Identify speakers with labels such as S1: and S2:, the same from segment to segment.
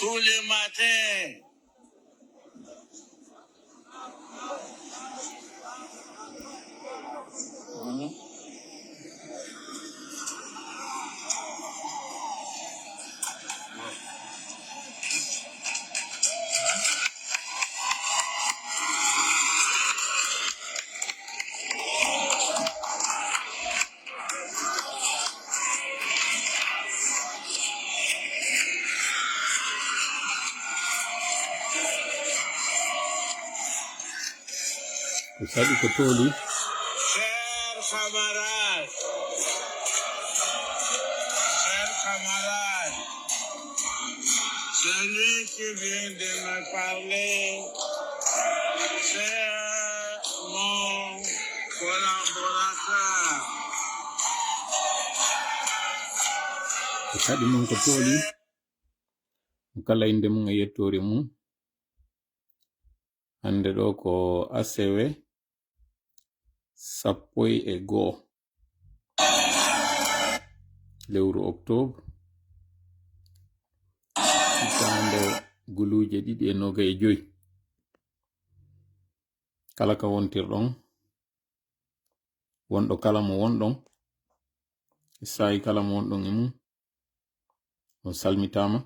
S1: tous les matins.
S2: Sabi ko toli.
S1: Chers camarades, celui qui vient de me parler, c'est mon collaborateur.
S2: Sabi mon ko toli. Kala inde mun e yettori mun. Hande do ko asewe sappoy e goo lewru octobre hitande guluje 295 kala ka wontirɗon wonɗo kala mo wonɗon sayi kala mo wonɗon e mum on salmitama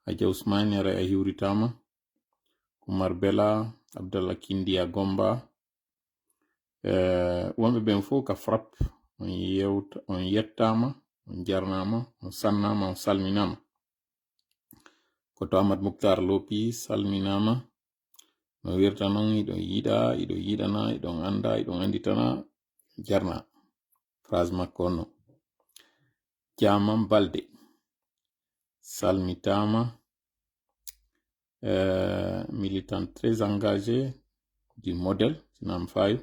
S2: Haja Ousmane yara a hiwritama Kumar Bella Abdallah Kindia Gomba wonɓe ben fo ka frap on yettama on jarnama on sannama on salminama koto Ahmad Mukhtar Lopi salminama no wirta non iɗon yiɗa iɗon yiɗana iɗon anda iɗon anditana jarna phrase makko no Jaman Balde salmitama militant très engagé du modèle Sinam Faye.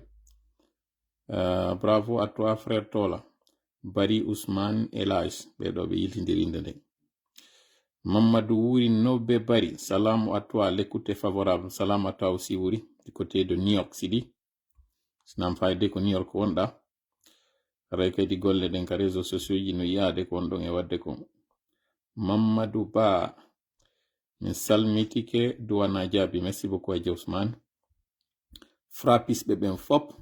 S2: Bravo à toi frère Tola Bari Ousmane Elage bedo be yiltindirinde de Mamadou Wouri Nobe Bari salam à toi l'écoute favorable salam à toi aussi Wouri du côté de New York City Sinam Faye de ko New York wonda reke di golle den ka réseaux sociaux yi no yaade ko wondon e wadde ko Mamadou Ba min salmitike duwana jabi merci beaucoup Haja Ousmane frappis be ben fop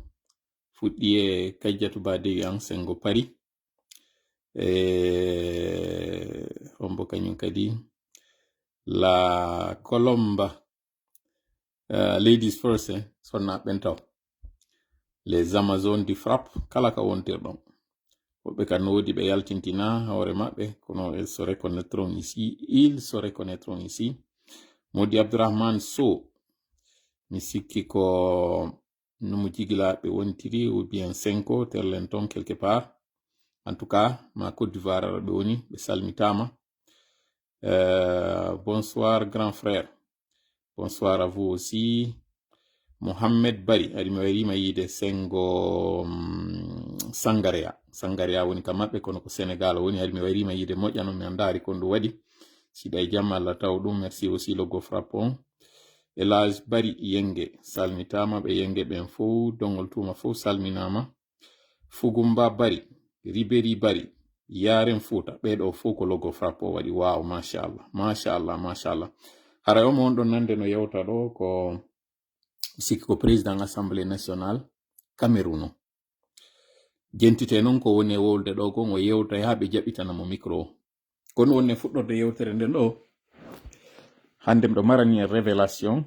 S2: fuɗɗi e Kajjatu Badewi an sengo Paris hombo kanyum kadi la Colomba ladies first sonna bentaw les Amazones du frappe kala ka wontirɗon woɓɓe ka nodi ɓe yaltintina hawre maɓɓe kono ils se reconnaîtront ici Modi Abdourahmane So mi sikki ko numu jigilaɓe wontiri ou bien 5 terlenton quelque part en tout cas ma Côte d'Ivoire ɓe woni ɓe salmitama bonsoir grand frère bonsoir à vous aussi Mohamed Bari ari mi warima yide sengo Sangaria woni ka maɓɓe kono ko Sénégal woni ari mi warima yide moƴƴano mi andari kon ɗum waɗi siɗa e jamma Allah taw ɗum merci aussi logo frappon Elage Bari Yenge salmitama be Yenge ben fo dongol tuma fo salminama Fugumba Bari Ribéry Bari Yaren Fouta ɓeɗo fo ko logo frappo waɗi wow machallah hara o mo wonɗon nande no yewta ɗo ko sikki ko président assemblée nationale Cameroun jentite non ko woni wolde ɗo gon o yewta ha ɓe jaɓitana mo micro kono wonne fuɗɗorde yewtere nden ɗo hande mɗo marani révélation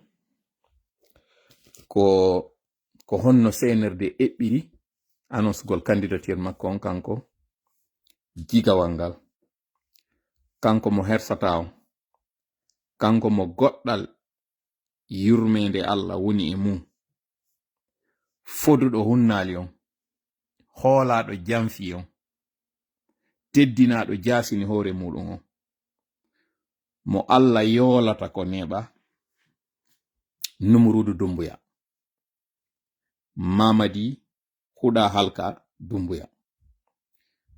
S2: ko honno CNRD eɓɓiri annonce gol candidature makko on kanko jigawal ngal kanko mo hersata on kanko mo goɗɗal yurmede Allah woni e mum foduɗo hunnali on hoolaɗo jamfi on teddinaɗo jasini hoore muɗum on mo Allah yoolata ko neɓa Numurudu Dumbuya Mamadi Huɗa Halka Dumbuya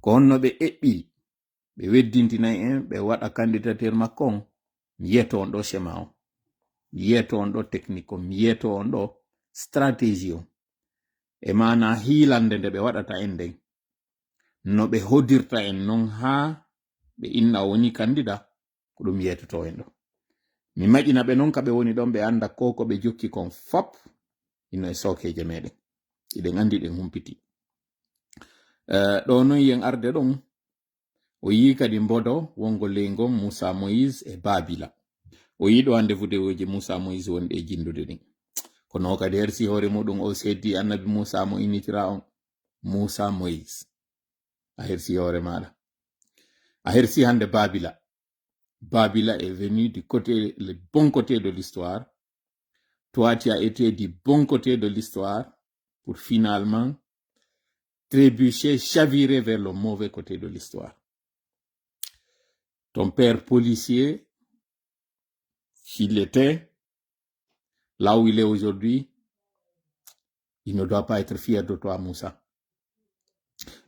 S2: ko honno ɓe eɓɓi ɓe weddintinay en ɓe waɗa candidature makko on mi yeto on ɗo schéma on mi yeto on ɗo technique on mi yeto on ɗo stratégie on e mana hiilande nde ɓe waɗata en nden no ɓe hodirta en non ha ɓe inna woni candidat ko ɗum yeytoto en ɗo. Mi maƴina ɓe noon kaɓe woni ɗon ɓe anda ko ɓe jokki kon fop ino e sokeje meɗen iɗen andi ɗen humpiti. Ɗo noon yen arde ɗon o yi kadi mbodo wongo leyngol Moussa Moïse e Babila. O yi ɗo ande vudeoji Moussa Moïse wonɗe e jindude ɗin. Kono kadi hersi hoore muɗum o seddi annabi Moussa mo innitira on Moussa Moïse. A hersi hoore maɗa. A hersi hande Babila. Babila est venu du côté, le bon côté de l'histoire. Toi, tu as été du bon côté de l'histoire pour finalement trébucher, chavirer vers le mauvais côté de l'histoire. Ton père policier, s'il était là où il est aujourd'hui, il ne doit pas être fier de toi, Moussa.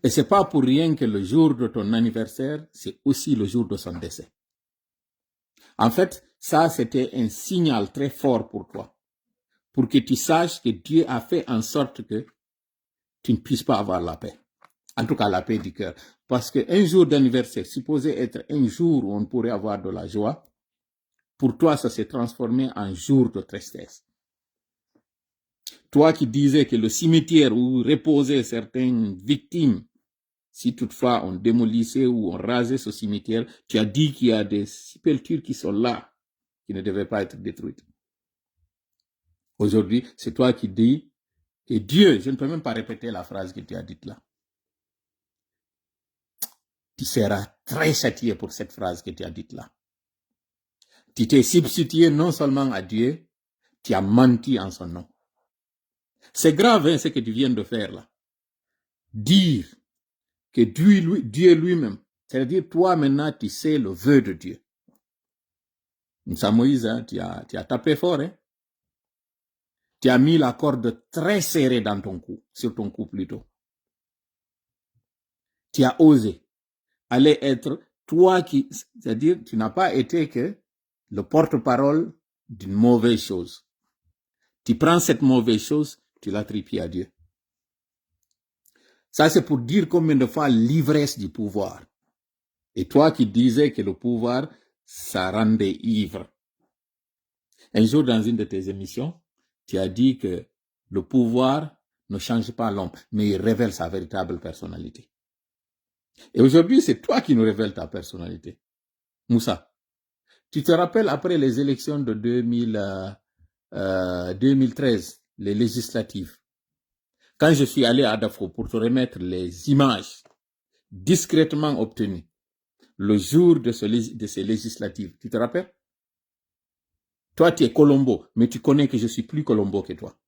S2: Et c'est pas pour rien que le jour de ton anniversaire, c'est aussi le jour de son décès. En fait, ça, c'était un signal très fort pour toi, pour que tu saches que Dieu a fait en sorte que tu ne puisses pas avoir la paix. En tout cas, la paix du cœur. Parce qu'un jour d'anniversaire, supposé être un jour où on pourrait avoir de la joie, pour toi, ça s'est transformé en jour de tristesse. Toi qui disais que le cimetière où reposaient certaines victimes, si toutefois on démolissait ou on rasait ce cimetière, tu as dit qu'il y a des sépultures qui sont là, qui ne devaient pas être détruites. Aujourd'hui, c'est toi qui dis que Dieu, je ne peux même pas répéter la phrase que tu as dite là. Tu seras très châtié pour cette phrase que tu as dite là. Tu t'es substitué non seulement à Dieu, tu as menti en son nom. C'est grave hein, ce que tu viens de faire là. Dire que Dieu lui-même, c'est-à-dire toi maintenant tu sais le vœu de Dieu. Moussa Moïse, hein, tu as tapé fort. Hein? Tu as mis la corde très serrée dans ton cou, sur ton cou plutôt. Tu as osé aller être toi qui, c'est-à-dire tu n'as pas été que le porte-parole d'une mauvaise chose. Tu prends cette mauvaise chose, tu l'attribues à Dieu. Ça, c'est pour dire combien de fois l'ivresse du pouvoir. Et toi qui disais que le pouvoir, ça rendait ivre. Un jour, dans une de tes émissions, tu as dit que le pouvoir ne change pas l'homme, mais il révèle sa véritable personnalité. Et aujourd'hui, c'est toi qui nous révèles ta personnalité. Moussa, tu te rappelles après les élections de 2013, les législatives, quand je suis allé à Dafo pour te remettre les images discrètement obtenues le jour de ces législatives, tu te rappelles? Toi, tu es Colombo, mais tu connais que je suis plus Colombo que toi.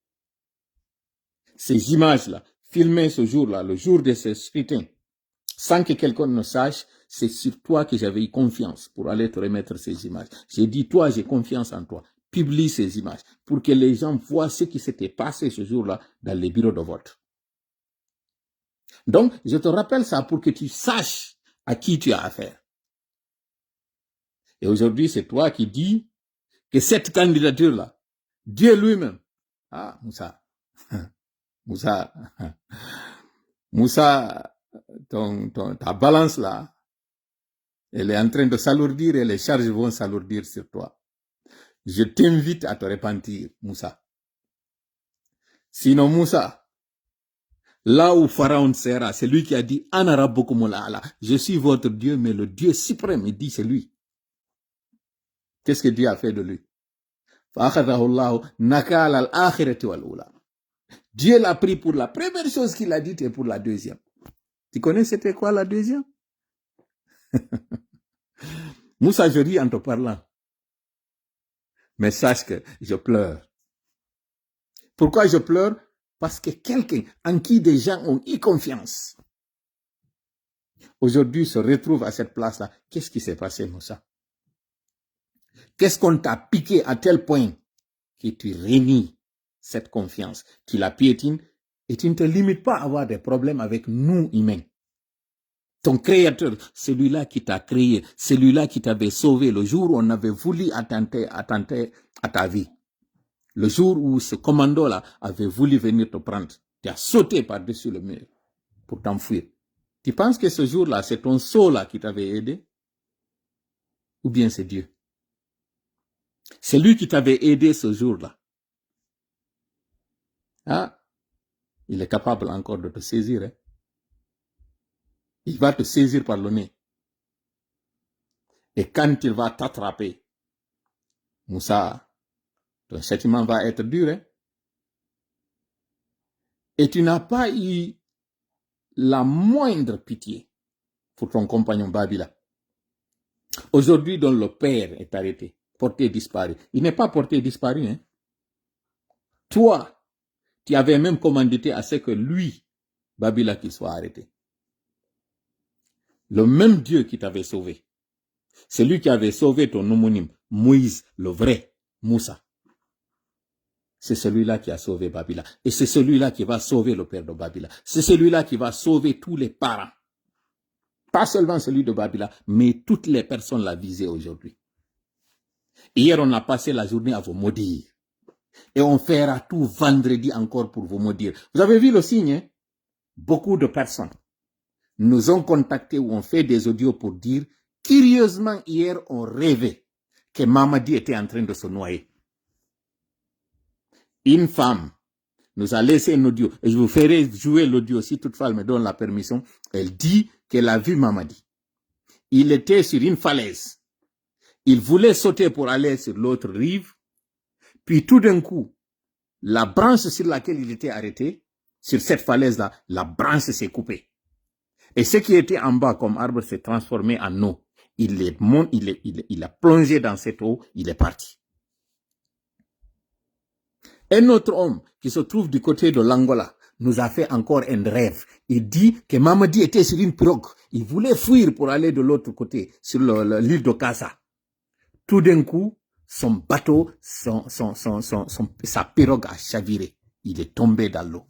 S2: Ces images-là, filmées ce jour-là, le jour de ce scrutin, sans que quelqu'un ne sache, c'est sur toi que j'avais eu confiance pour aller te remettre ces images. J'ai dit, toi, j'ai confiance en toi. Publie ces images pour que les gens voient ce qui s'était passé ce jour-là dans les bureaux de vote. Donc, je te rappelle ça pour que tu saches à qui tu as affaire. Et aujourd'hui, c'est toi qui dis que cette candidature-là, Dieu lui-même, ah, Moussa, Moussa, ta balance là, elle est en train de s'alourdir et les charges vont s'alourdir sur toi. Je t'invite à te repentir, Moussa. Sinon, Moussa, là où Pharaon sera, c'est lui qui a dit, Ana rabbukumul a'la, je suis votre Dieu, mais le Dieu suprême, il dit, c'est lui. Qu'est-ce que Dieu a fait de lui? Dieu l'a pris pour la première chose qu'il a dite et pour la deuxième. Tu connais c'était quoi la deuxième? Moussa, je ris en te parlant. Mais sache que je pleure. Pourquoi je pleure? Parce que quelqu'un en qui des gens ont eu confiance, aujourd'hui se retrouve à cette place-là. Qu'est-ce qui s'est passé, Moussa? Qu'est-ce qu'on t'a piqué à tel point que tu rénies cette confiance, tu la piétines et tu ne te limites pas à avoir des problèmes avec nous humains. Ton créateur, celui-là qui t'a créé, celui-là qui t'avait sauvé le jour où on avait voulu attenter à ta vie. Le jour où ce commando-là avait voulu venir te prendre, tu as sauté par-dessus le mur pour t'enfuir. Tu penses que ce jour-là, c'est ton saut-là qui t'avait aidé? Ou ou bien c'est Dieu? C'est lui qui t'avait aidé ce jour-là. Ah, il est capable encore de te saisir. Hein? Il va te saisir par le nez. Et quand il va t'attraper, Moussa, ton châtiment va être dur. Hein? Et tu n'as pas eu la moindre pitié pour ton compagnon Babila. Aujourd'hui, dont le père est arrêté, porté disparu. Il n'est pas porté disparu. Hein? Toi, tu avais même commandité à ce que lui, Babila, qu'il soit arrêté. Le même Dieu qui t'avait sauvé. C'est lui qui avait sauvé ton homonyme, Moïse, le vrai, Moussa. C'est celui-là qui a sauvé Babila. Et c'est celui-là qui va sauver le père de Babila. C'est celui-là qui va sauver tous les parents. Pas seulement celui de Babila, mais toutes les personnes l'a visé aujourd'hui. Hier, on a passé la journée à vous maudire. Et on fera tout vendredi encore pour vous maudire. Vous avez vu le signe, hein? Beaucoup de personnes nous ont contactés ou ont fait des audios pour dire, curieusement, hier, on rêvait que Mamadi était en train de se noyer. Une femme nous a laissé un audio, et je vous ferai jouer l'audio si toutefois elle me donne la permission. Elle dit qu'elle a vu Mamadi. Il était sur une falaise. Il voulait sauter pour aller sur l'autre rive. Puis tout d'un coup, la branche sur laquelle il était arrêté, sur cette falaise-là, la branche s'est coupée. Et ce qui était en bas comme arbre s'est transformé en eau. Il a plongé dans cette eau, il est parti. Un autre homme qui se trouve du côté de l'Angola nous a fait encore un rêve. Il dit que Mamadi était sur une pirogue. Il voulait fuir pour aller de l'autre côté, sur l'île de Kassa. Tout d'un coup, son bateau, sa pirogue a chaviré. Il est tombé dans l'eau.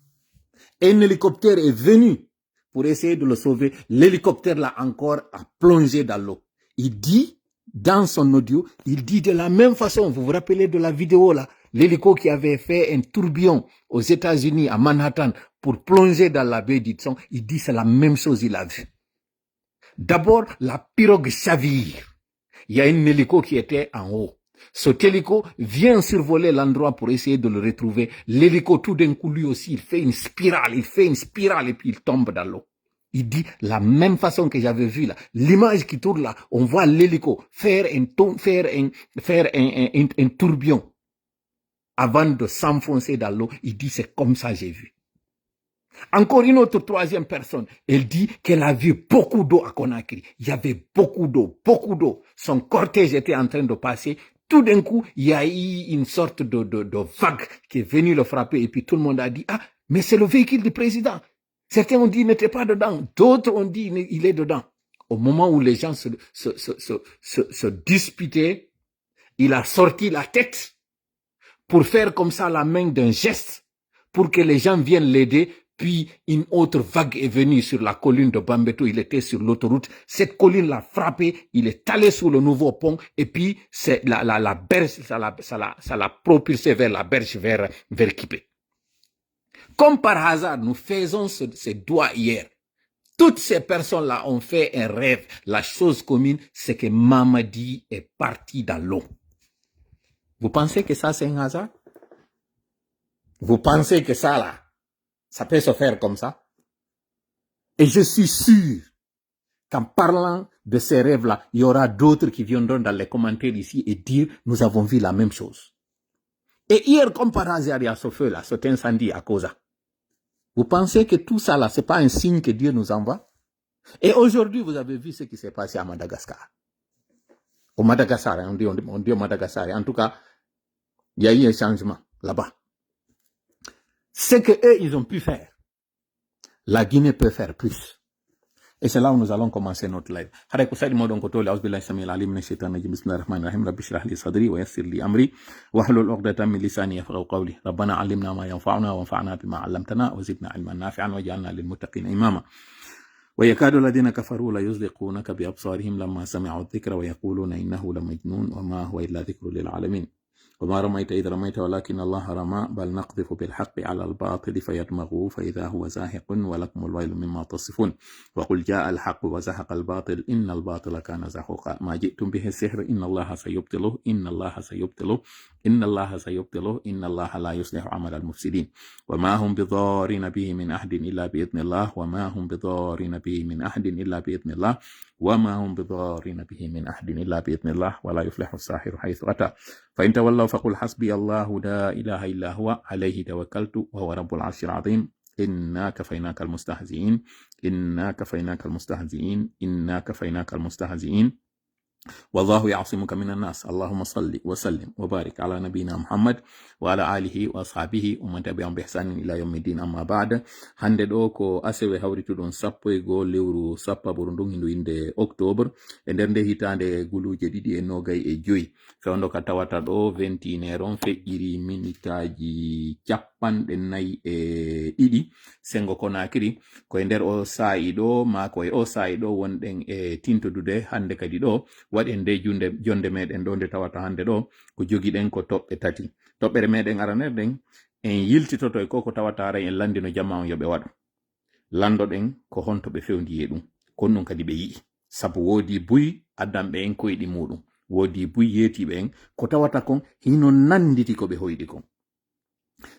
S2: Un hélicoptère est venu pour essayer de le sauver. L'hélicoptère l'a encore plongé dans l'eau. Il dit, dans son audio, il dit de la même façon, vous vous rappelez de la vidéo là, l'hélico qui avait fait un tourbillon aux États-Unis, à Manhattan, pour plonger dans la baie d'Hudson, il dit c'est la même chose, il a vu. D'abord, la pirogue chavire. Il y a un hélico qui était en haut. Cet hélico vient survoler l'endroit pour essayer de le retrouver. L'hélico, tout d'un coup, lui aussi, il fait une spirale et puis il tombe dans l'eau. Il dit, la même façon que j'avais vu là, l'image qui tourne là, on voit l'hélico faire un tourbillon avant de s'enfoncer dans l'eau. Il dit, c'est comme ça j'ai vu. Encore une autre troisième personne, elle dit qu'elle a vu beaucoup d'eau à Conakry. Il y avait beaucoup d'eau. Son cortège était en train de passer. Tout d'un coup, il y a eu une sorte de vague qui est venue le frapper et puis tout le monde a dit, ah, mais c'est le véhicule du président. Certains ont dit, il n'était pas dedans. D'autres ont dit, il est dedans. Au moment où les gens se disputaient, il a sorti la tête pour faire comme ça la main d'un geste pour que les gens viennent l'aider. Puis une autre vague est venue sur la colline de Bambeto, il était sur l'autoroute. Cette colline l'a frappé, il est allé sur le nouveau pont et puis la berge, ça l'a propulsé vers la berge vers Kipé. Comme par hasard, nous faisons ces doigts hier. Toutes ces personnes-là ont fait un rêve. La chose commune, c'est que Mamadi est parti dans l'eau. Vous pensez que ça, c'est un hasard? Vous pensez que ça, là, ça peut se faire comme ça? Et je suis sûr qu'en parlant de ces rêves-là, il y aura d'autres qui viendront dans les commentaires ici et dire, nous avons vu la même chose. Et hier, comme par hasard, il y a ce feu-là, cet incendie à Koza. Vous pensez que tout ça, là, c'est pas un signe que Dieu nous envoie? Et aujourd'hui, vous avez vu ce qui s'est passé à Madagascar. Au Madagascar, on dit au Madagascar. En tout cas, il y a eu un changement là-bas. Ce qu'eux, ils ont pu faire, la Guinée peut faire plus. Et c'est là où nous allons commencer notre live. حضرتك أسعد مودون كتولي أعوذ بالله السميع العليم من الشيطان الرجيم بسم الله الرحمن الرحيم رب اشرح لي صدري ويسر لي أمري واحلل عقدة من لساني يفقهوا قولي ربنا علمنا ما ينفعنا وانفعنا بما علمتنا وزدنا علما نافعا واجعلنا للمتقين إماما ويكاد الذين كفروا ليزلقونك بأبصارهم لما سمعوا الذكر ويقولون إنه لمجنون وما هو إلا ذكر للعالمين وما رميت إذ رميت ولكن الله رمى بل نقذف بالحق على الباطل فيدمغه فإذا هو زاهق ولكم الويل مما تصفون وقل جاء الحق وزهق الباطل إن الباطل كان زهوقا ما جئتم به السحر إن الله سيبطله إن الله سيبطله إن الله سيبطله إن الله لا يصلح عمل المفسدين وما هم بضارين به من أحد إلا بإذن الله وما هم بضارين به من أحد إلا بإذن الله وما هم بضارين به من أحد إلا بإذن الله ولا يفلح الساحر حيث أتى فإن تولوا فقل حسبي الله لا إله إلا هو عليه توكلت وهو رب العرش العظيم إنا كفيناك المستهزئين إنا كفيناك المستهزئين إنا كفيناك المستهزئين والله يعصمك من الناس اللهم صل وسلم وبارك على نبينا محمد وعلى آله وأصحابه ومن تبعهم بإحسان إلى يوم الدين أما بعد hande ɗo ko asewe hawrituɗon 1 lewru sappaɓuru ndun hindu inde octobre e nder nde hitande guluje 2 fewndo ka tawata ɗo 21 on feƴƴiri minitaji 42 sengo konakiri koye nder o sa'i ɗo ma koye o sa'i ɗo wonɗen e tintodude hande kadi ɗo waɗen nde jonde meɗen ɗo nde tawata hande ɗo ko jogiɗen ko toɓɓe 3 toɓɓere meɗen aranerɗen en yiltitoto e ko tawata ara en landino jamma on yoɓe waɗo landoɗen ko honto ɓe fewdiye ɗum kon ɗum kadi ɓe yi'i sabu woodi buy addanɓe en koyɗi muɗum woodi buy yeetiɓe en ko tawata kon hino nanditi ko ɓe hoyɗi kon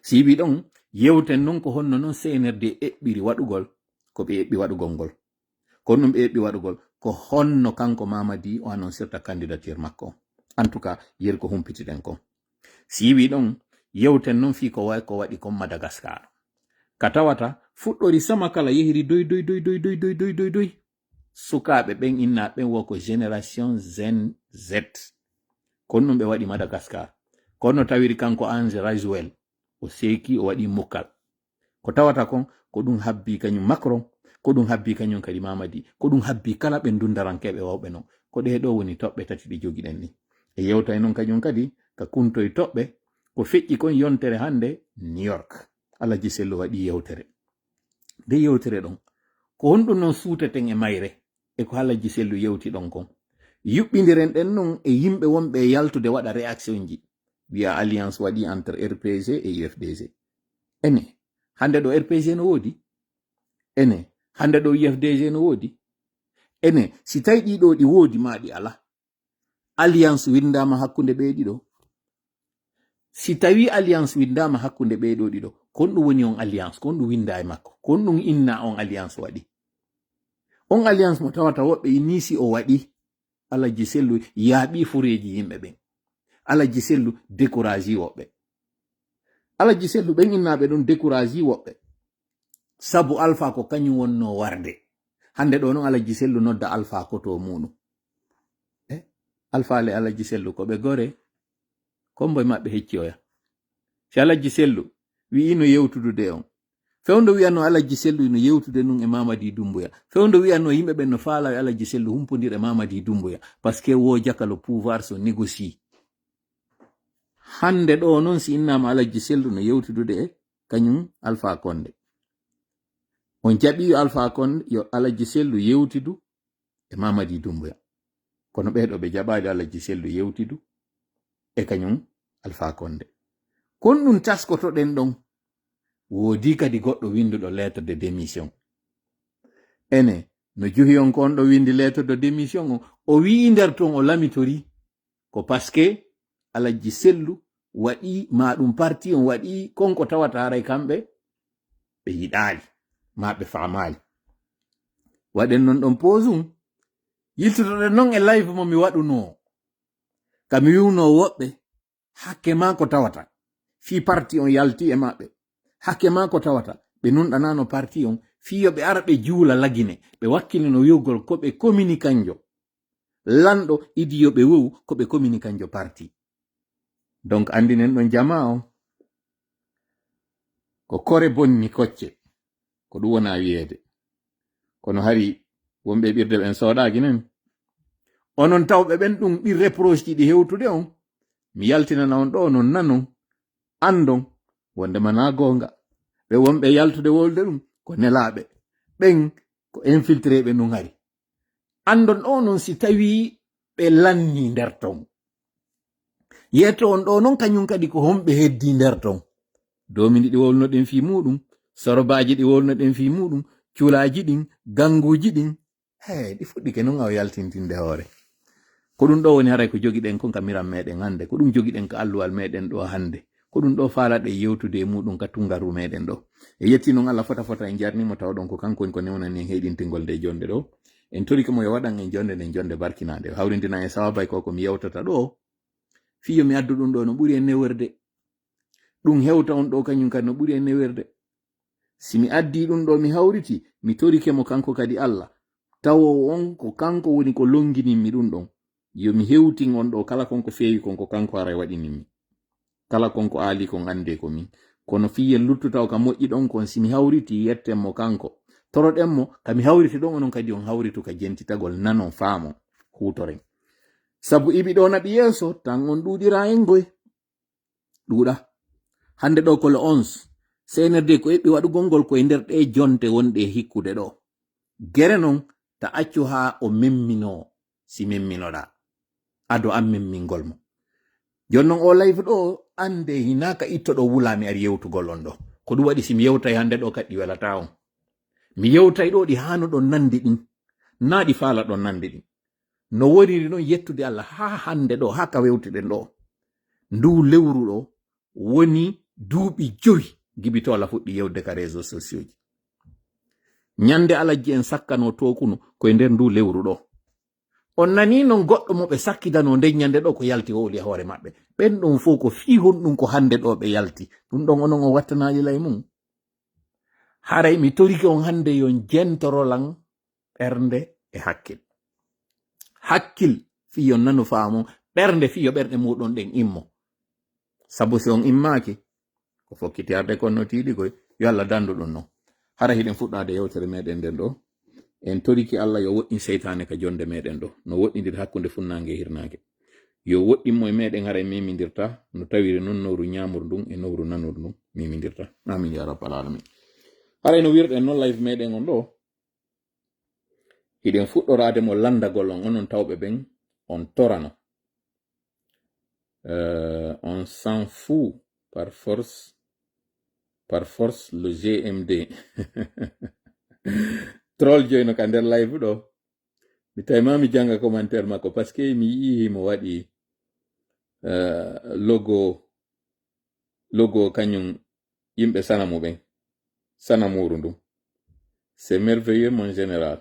S2: siwi ɗon yewten non ko honno non CNRD eɓɓiri waɗugol ko ɓe eɓɓi waɗugol ngol kon ɗum ɓe eɓɓi waɗugol ko honno kanko Mamadi o annoncirta candidature makko en tout cas yer ko humpitiɗen kon siwi ɗon yewten non fi ko waɗi kon Madagascar ka tawata fuɗɗori sama kala yehiri doy sukaɓe ɓen innaɓen wo ko génération Gen Z kon ɗum ɓe waɗi Madagascar kono tawiri kanko Ange Rajwell o seki o waɗi mukkal ko tawata kon ko ɗum habbi kañum Macron ko ɗum habbi kañum kadi Mamadi ko ɗum habbi kala ɓe dundarankeɓe wawɓe non ko ɗe ɗo woni toɓɓe 3 ɗi jogiɗen ni e yewta non kañum kadi ka kuntoye toɓɓe ko feƴƴi kon yontere hande New York Alaji Sello waɗi yewtere nde yewtere ɗon ko honɗum non suuteten e mayre e ko Alaji Sello yewti ɗon kon yuɓɓidiren ɗen non e yimɓe wonɓe yaltude waɗa réaction ji wiya alliance waɗi entre RPG et UFDG ene hande ɗo RPG no woodi ene hande ɗo UFDG no woodi ene si tawi ɗiɗo ɗi woodi ma ɗi ala alliance windama hakkunde ɓe ɗiɗo si tawi alliance windama hakkunde ɓe ɗiɗo kon ɗum woni on alliance kon ɗum winda e makko kon ɗum inna on alliance waɗi on alliance mo tawata woɓɓe nisi o waɗi Alaji Sellu yaaɓi fureji yimɓe ɓen Alaji Sellu décourage woɓɓe Alaji Sellu ɓen innaɓe ɗon décourage woɓɓe sabu Alpha ko kañum wonno warde hande ɗo non Alaji Sellu nodda Alpha ko to muɗum Alpha le Alaji Sellu ko ɓe gore komboye maɓɓe hecciyoya si Alaji Sellu wi ino yewtudude on fewndo wiyanno Alaji Sellu ino yewtude nun e Mamadi Doumbouya fewndo wiyanno yimɓe ɓen no faala e Alaji Sellu humpodira e Mamadi Doumbouya par ce que wo jaka le pouvoir so négocie hande ɗo non si innama Alaji Sellu no yewtudude e kañum Alpha Condé on jaɓi Alpha Condé yo Alaji Sellu yewtidu e Mamadi Doumbouya kono ɓeɗo ɓe jaɓali Alaji Sellu yewtidu e kañum Alpha Condé kon ɗum taskotoɗen ɗon woodi kadi goɗɗo winduɗo lettre de démission ene no juhi on kon ɗo windi lettre de démission o wi nder ton o lamitori ko parce que Alaji Sellu waɗi ma ɗum parti on waɗi konko tawata haray kamɓe ɓe yiɗali ma ɓe famali waɗen non ɗon posum yiltotoɗen non e live mo mi waɗuno kami wiwno woɓɓe hakke ma ko tawata fi parti on yalti e maɓɓe hakke ma ko tawata ɓe nunɗanano parti on fiyo ɓe ara ɓe juula lagine ɓe wakkilino wiwgol ko ɓe communicanjo lanɗo idiyo ɓe wew ko ɓe communicanjo parti donc andinen ɗon jama on ko kore bonni kocce ko ɗum wona wiyeede kono hari wonɓe ɓirde ɓen soɗaki nen onon tawɓe ɓen ɗum ɓir reproche ji ɗi hewtude on mi yaltinana on ɗo non nanon andon wondema na gonga ɓe wonɓe yaltude wolde ɗum ko nelaɓe ɓen ko infiltré ɓe nun hari andon ɗo non si tawi ɓe lanni nder ton yetto on ɗo non kañum kadi ko homɓe heddi nder ton domini ɗi wolnoɗen fi muɗum sorobaji ɗi wolnoɗen fi muɗum culaji ɗin ganguji ɗin ɗi fuɗɗike non aw yaltintinde hoore ko ɗum ɗo woni haray ko jogiɗen kon ka miram meɗen hande ko ɗum jogiɗen ka alluwal meɗen ɗo hande ko ɗum ɗo faalaɗe yewtude e muɗum ka tungaru meɗen ɗo e yetti noon Allah fota en jarnimo tawɗon ko kanko woni ko newnani en heɗintingol nde jonde ɗo en tori ko mo yo waɗan en jonde nden jonde barkinade hawrindina en sawabay ko mi yewtata ɗo fiyo mi addu ɗum ɗo no ɓuri en newerde ɗum hewta on ɗo kañum kadi no ɓuri en newerde si mi addi ɗum ɗo mi hawriti mi torike mo kanko kadi Allah tawo on ko kanko woni ko longininmi ɗum ɗon yo mi hewtin on ɗo kala konko feewi konko kanko ara waɗininmi kala konko aali kon ande ko min kono fiyen luttuta o ka moƴƴi ɗon kon si mi hawriti yetten mo kanko toroɗen mo kami hawriti ɗon onon kadi on hawritu ka jentitagol nanon faamo hutoren sabu iɓi ɗo naɓi yeeso tan on ɗuɗira en goy ɗuuɗa hande ɗo kolo 11 senerde ko eɓɓi waɗugol ngol koye nder ɗe jonte wonɗe hikkude ɗo gere non ta accu ha o memmino si memminoɗa ado an memmingol mo jonnon o live ɗo ande hinaka ittoɗo wulami ari yewtugol on ɗo ko ɗum waɗi simi yewtay hande ɗo kadi welata on mi yewtay ɗo ɗi hanuɗon nandi ɗin na ɗi faala ɗon nandi ɗin no woniri ɗon yettude Allah ha hande ɗo ha ka wewtuɗen ɗo ndu lewru ɗo woni duuɓi 5 gibito Allah fuɗɗi yewde ka réseaux sociaux ji nyande alajji en sakkano tokuno koye nder ndu lewru ɗo on nani non goɗɗo mo ɓe sakkidano nden nyande ɗo ko yalti wowli hoore maɓɓe ɓen ɗon fof ko fi honɗum ko hande ɗo ɓe yalti ɗum ɗon onon on wattanaji lay mum haray mi toriki on hande yon jentorolan ɓernde e hakkil fiyo nanu faamo ɓernde fiyo ɓerɗe muɗon ɗen immo sabu si on immaki ko fokkiti arde konno tiiɗi koy yo Allah dandu ɗum non hara hiɗen fuɗɗade yewtere meɗen nden ɗo en toriki Allah yo woɗɗin seytane ka jonde meɗen ɗo no woɗɗidir hakkunde funnange e hirnage yo woɗɗinmo e meɗen hara mimidirta no tawiri non nowru ñamur ndun e nowru nanur ndun mimidirta amin ya rabbal alamin haray no wirɗen noon live meɗen on ɗo hiɗen fuɗɗorade mo landagol on onon tawɓe ɓen on torano on s'en fout par force le GMD troll joyno ka nder live ɗo mi tawima mi janga commentaire makko par ce que mi yii mo waɗi logo kañum yimɓe sanamuɓen sanamuru ndum c'est merveilleux mon général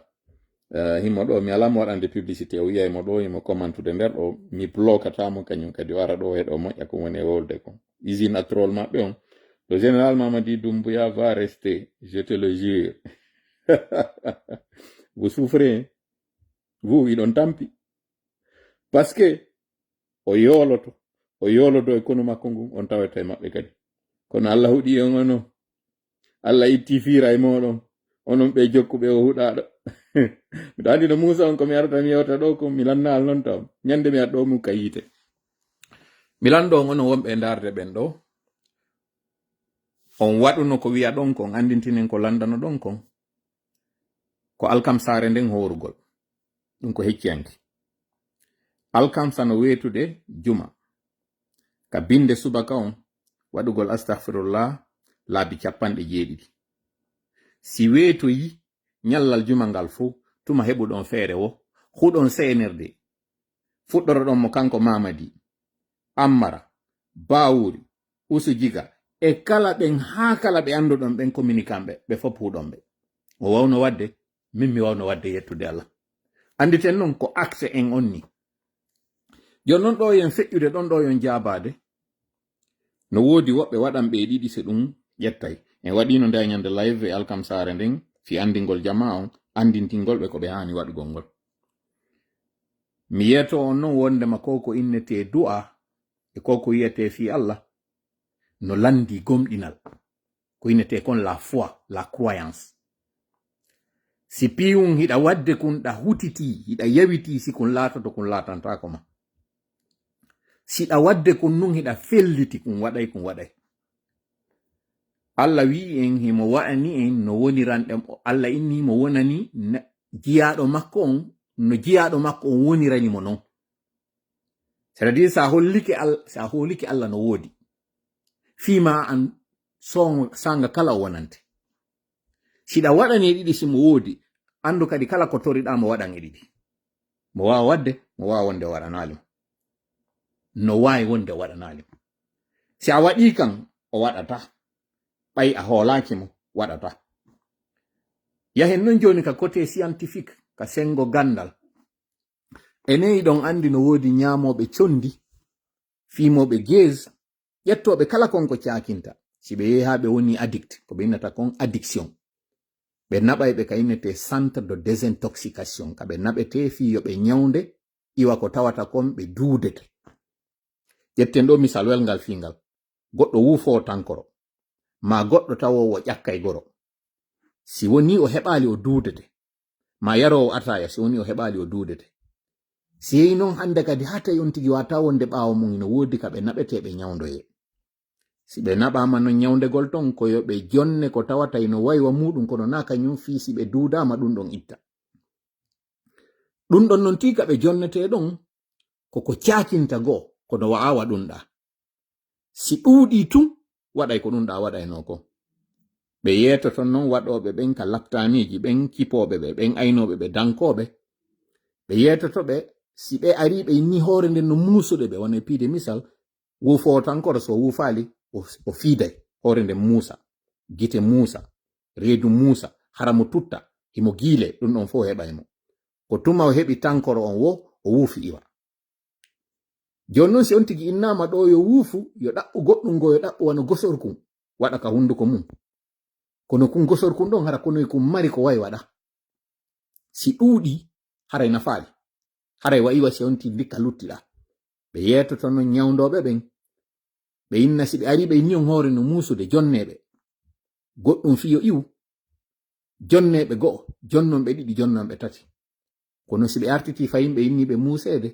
S2: himo ɗo mi alamo waɗande publicité o wiyaymo ɗo himo commentude nder ɗo mi blokatamo kañum kadi o ara ɗo heɗo moƴƴa ko woni e wolde ko usine a troll maɓɓe on le général Mamadi Doumbouya va rester je te le jure vous souffrez vous iɗon tampi parce que o yoloto e kono makko ngun on tawete maɓɓe kadi kono Allah huɗi on ono Allah itti fiira e moɗon onon ɓe jokkuɓe o huɗaɗo miɗo andi no Musa on komi arata mi yewta ɗo ko mi lannal non taw ñande mi aɗa ɗo mum ka yite mi lanɗo on onon wonɓe darde ɓen ɗo on waɗuno ko wiya ɗon kon andintinen ko landano ɗon kon ko alkamsare nden horugol ɗum ko hecciyanki alkamsa no wetude juma ka binde subaka on waɗugol astahfirullah laabi 70 si wetoyi nyallal juma ngal fuu tuma heɓuɗon feere wo huɗon senirde fuɗɗoroɗon mo kanko Mamadi Ammara Bawuri Usu Jiga e kala ɓen ha kala ɓe anduɗon ɓen communicanɓe ɓe fop huɗon ɓe o wawno wadde min mi wawno wadde yettude Allah anditen noon ko accès en onni jonnon ɗo yen feƴƴude ɗon ɗo yon jabade no wodi woɓɓe waɗan ɓe ɗiɗi se ɗum ƴettay en waɗino nde ñande live e alkamsare nden fi andingol jama on andintingol ɓe ko ɓe hani waɗugol ngol mi yeto on noon wondema koko innete du'a e koko yiyete fi Allah no landi gomɗinal ko innete kon la foi la croyance si piwum hiɗa wadde kunɗa hutiti hiɗa yawiti si kun latoto kun latantako ma siɗa wadde kun nun hiɗa felliti kun waɗay Allah wi en himo wa'ani en no woniranɗe Allah inni mo wonani jiyaɗo makko on no jiyaɗo makko on wonirani mo non
S3: c'est-à-dire sa holliki Allah no wodi fima an sanga kala wonante sida waɗani ɗiɗi simo wodi andu kadi kala ko toriɗa mo waɗan e ɗiɗi mo wawa wadde mo wawa wonde waɗanali no wawi wonde waɗanali si a waɗi kan o waɗata ɓay a hoolaki mo waɗata yahen non joni ka côté scientifique ka sengo gandal eneyi ɗon andi no wodi ñamoɓe condi fimoɓe gez ƴettoɓe kala konko cakinta si ɓe yehi ha ɓe woni addict ko ɓe innata kon addiction ɓe naɓay ɓe ka innete centre de désintoxication ka ɓe naɓete fi yo ɓe ñawde iwa ko tawata kon ɓe duudete ƴetten ɗo misal welngal fingal goɗɗo wufo tankoro ma goɗɗo tawowo ƴakkay goro si woni o heɓali o duudete ma yarowo ataya si woni o heɓali o duudete si yehi non hande kadi hata on tigi wata wonde ɓawo mum no wodi ka ɓe naɓete ɓe ñawdoye si ɓe naɓama non ñawdegol ton ko yo ɓe jonne ko tawata ino waywa muɗum kono na kañum fi si ɓe duudama ɗum ɗon itta ɗum ɗon non tika ɓe jonnete ɗon koko cakinta goo kono wa'awa ɗum ɗa si ɗuuɗi tun waɗay ko ɗum ɗa waɗayno ko ɓe yetoton non waɗoɓe ɓen ka laptaniji ɓen kipoɓe ɓe ɓen aynoɓe ɓe dankoɓe ɓe yetotoɓe si ɓe ari ɓe inni hoore nden no muusuɗe ɓe wona piide misal wufo tankoro so wufali o fiiday hoore nden muusa gite muusa reedu muusa hara mo tutta himo giile ɗum ɗon fo heɓaymo ko tuma o heɓi tankoro on wo o wuufi iwa joni noon si on tigi innama ɗo yo wuufu yo ɗaɓɓu goɗɗum ngo yo ɗaɓɓu wano gosorkum waɗa ka hunduko mum kono kun gosorkum ɗon hara konoy kum mari ko wayi waɗa si ɗuuɗi haray nafaali haray wayiwa si on ti ndikka luttiɗa ɓe yetoto non ñawdoɓe ɓen ɓe inna si ɓe ari ɓe inni on hoore no muusude jonneɓe goɗɗum fiyo iwu jonneɓe go'o jonnon ɓe ɗiɗi jonnon ɓe tati kono si ɓe artiti fayin ɓe inni ɓe muusede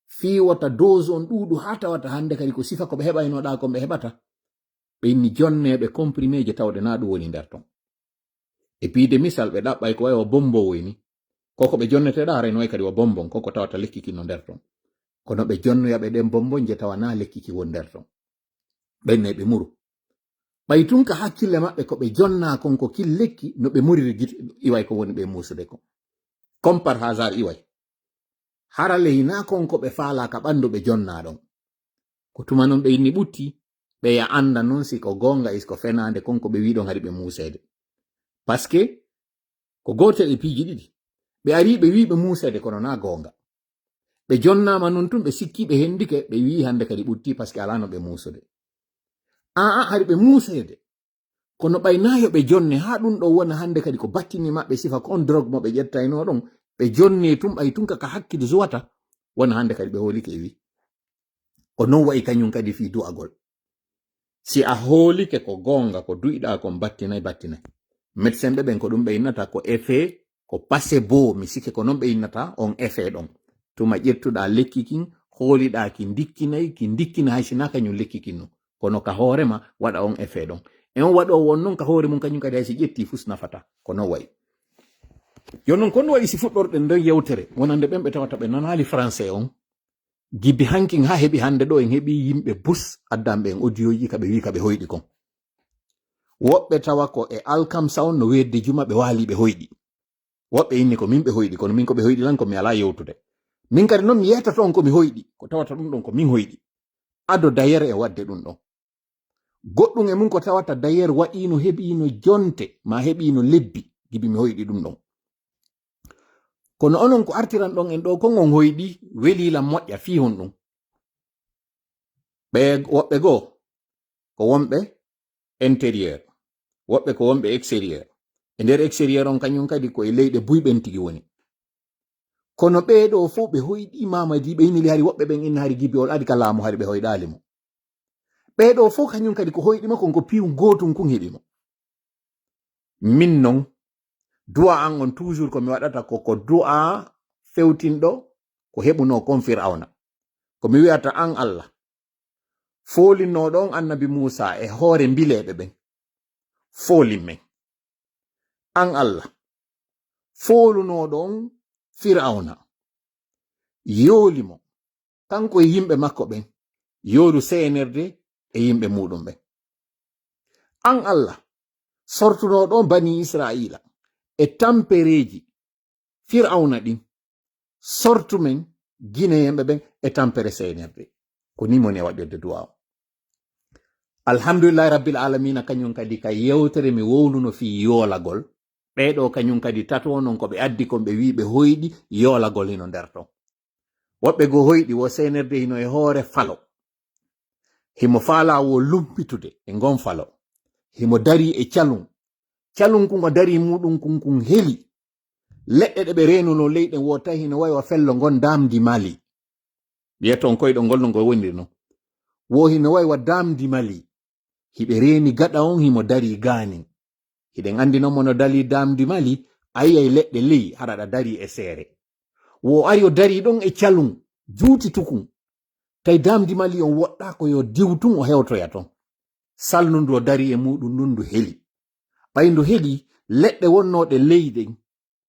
S3: fi wata dose on ɗuuɗu ha tawata hande kadi ko sifa ko ɓe heɓaynoɗa kon ɓe heɓata ɓe inni jonneɓe comprimé je tawde na ɗum woni nder ton e piide misal ɓe ɗaɓɓay ko wayi o bombo woyni koko ɓe jonneteɗa haray no way kadi o bombon koko tawata lekkiki no nder ton kono ɓe jonnoyaɓe ɗen bombon je tawa na lekkiki won nder ton ɓenne ɓe muru ɓay tun ka hakkille maɓɓe ko ɓe jonna kon ko kil lekki no ɓe muriri iway ko woni ɓe musude kon comme par hasard iway hara leyna kon ko ɓe faala ka ɓandu ɓe jonna ɗon ko tuma non ɓe inni ɓutti ɓe ya anda non si ko gonga isko fenande kon ko ɓe wiɗon hari ɓe musede parce que ko gotel e piiji ɗiɗi ɓe ari ɓe wi ɓe musede kono na gonga ɓe jonnama non tun ɓe sikki ɓe hendike ɓe wi hande kadi ɓutti parce que ala no ɓe musude hari ɓe musede kono ɓaynayo ɓe jonne ha ɗum ɗo wona hande kadi ko battini maɓɓe sifa ko on drogue mo ɓe ƴettayno ɗon ɓe jonne tum ɓay tun ka hakkide zuwata wona hande kadi ɓe holike e wi ko non wayi kañum kadi fi du'agol si a hoolike ko gonga ko du'iɗa kon battinay médecin ɓe ɓen ko ɗum ɓe innata ko effet ko placebo mi sikke ko non ɓe innata on effet ɗon tuma ƴettuɗa lekki kin hooliɗa ki dikkina hay sina kañum lekki kin no kono ka hoorema waɗa on effet ɗon e on waɗo won non ka hoore mum kañum kadi hay si ƴetti fus nafata ko non wayi joni noon kon waɗi si fuɗɗorɗen nder yewtere wonande ɓen ɓe tawata ɓe nanali français on gibi hankin ha heɓi hande ɗo en heɓi yimɓe bus addanɓe en audioji ka ɓe wi ka ɓe hoyɗi kon woɓɓe tawa ko e alkamsa on no wedde juma ɓe waali ɓe hoyɗi woɓɓe inni ko min ɓe hoyɗi kono min ko ɓe hoyɗi lan ko mi ala yewtude min kadi noon mi yetata on ko mi hoyɗi ko tawata ɗum ɗon ko min hoyɗi ado dayere e wadde ɗum ɗon goɗɗum e mum ko tawata dayere waɗino heɓino jonte ma heɓino lebbi gibi mi hoyɗi ɗum ɗon kono onon ko artiran ɗon en ɗo kon on hoyɗi welilam moƴƴa fi hon ɗum ɓe woɓɓe goo ko wonɓe intérieur woɓɓe ko wonɓe extérieur e nder extérieur on kañum kadi ko e leyɗe buyɓen tigi woni kono ɓeeɗo fof ɓe hoyɗi mamadi ɓe innili hari woɓɓe ɓen inna hari gibi ol adi ka laamu hari ɓe hoyɗali mo ɓeeɗo fof kañum kadi ko hoyɗima kon ko piwum gotum kun heɓimo min non du'a an on toujours ko mi waɗata ko du'a fewtinɗo ko heɓuno kon fir'auna ko mi wi'ata an Allah folinnoɗo on annabi Musa e hoore mbileɓe ɓen folin men an Allah folunoɗo on fir'auna yoolimo kanko e yimɓe makko ɓen yoru CNRD e yimɓe muɗum ɓen. An Allah sortunoɗon bani Israila e tampereji Fir'auna ɗin sortumen Guinéen ɓen e tampere CNRD ko ni moni e waɗirde du'a o. Alhamdulillahi rabbil alamina kañum kadi ka yewtere mi wowluno fi yoolagol ɓeɗo kañum kadi tato non ko ɓe addi kon ɓe wi ɓe hoyɗi yoolagol hino nder ton. Woɓɓe go hoyɗi wo CNRD hino e hoore falo himo faala wo lumpitude e ngon falo himo dari e calum kun o dari muɗum kun heli leɗɗe ɗe ɓe renuno leyɗen wo tawi hino wawi o fello ngon damdi Mali wiyeton koyɗo ngol no ngo woniri non wo hino wawi wa damdi Mali hiɓe reni gaɗa on himo dari gani hiɗen andi noon mono dali damdi Mali ayiyay leɗɗe ley haɗaɗa dari e seere wo ari o dari ɗon e calum juuti tukun tawi damdi Mali on woɗɗa ko yo diwtun o hewtoya ton salnundu o dari e muɗum nundu heli ɓayndu heli leɗɗe wonnoɗe leyɗen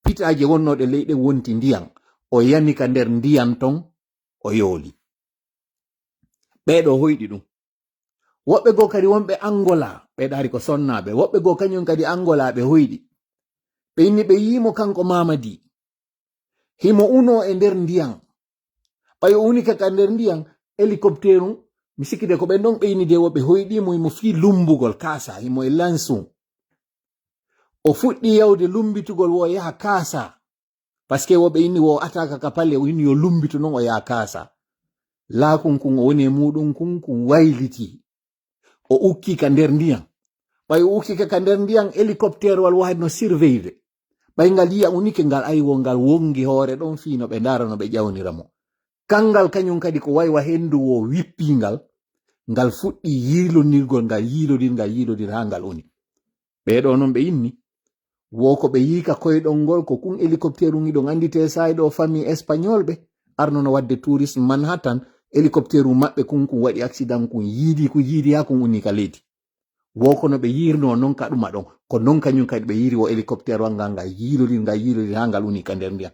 S3: pitaje wonnoɗe leyɗen wonti ndiyam o yanika nder ndiyam ton o yooli ɓeɗo hoyɗi ɗum. Woɓɓe go kadi wonɓe Angola ɓeɗari ko sonnaɓe woɓɓe go kañum kadi Angola ɓe hoyɗi ɓe inni ɓe yimo kanko Mamadi himo uno e nder ndiyam ɓayo uni kaka nder ndiyam hélicoptère mi sikkide ko ɓen ɗon ɓe inni de woɓe hoyɗimo himo fi lumbugol kaasa himo e lansum o fuɗɗi yawde lumbitugol wo yaha kaasa parce que woɓe inni wo ataka ka palle o inni yo lumbitu non o yaha kaasa laakun kun o woni e muɗum kun wayliti o ukki ka nder ndiyam ɓay o ukki ka nder ndiyam hélicoptère wal wahid no surveille ɓay ngal yiya unike ngal aywo ngal wongi hoore ɗon fi no ɓe ndara no ɓe ƴawnira mo kangal kañum kadi ko waywa hendu wo wippingal ngal fuɗɗi yilonirgol ngal yilodir ha ngal uni ɓeɗo noon ɓe inni wo ko ɓe yika koyɗol ngol ko kun hélicoptère ɗon andite sayɗo famille espagnol ɓe arnono wadde tourisme Manhattan hélicoptère maɓɓe kun waɗi accident kun yiidi ha kun uni ka leydi wo kono ɓe yirno non ka ɗuma ɗon ko non kañum kadi ɓe yiri wo hélicoptère ngal yilodir ha ngal uni ka nder ndiyam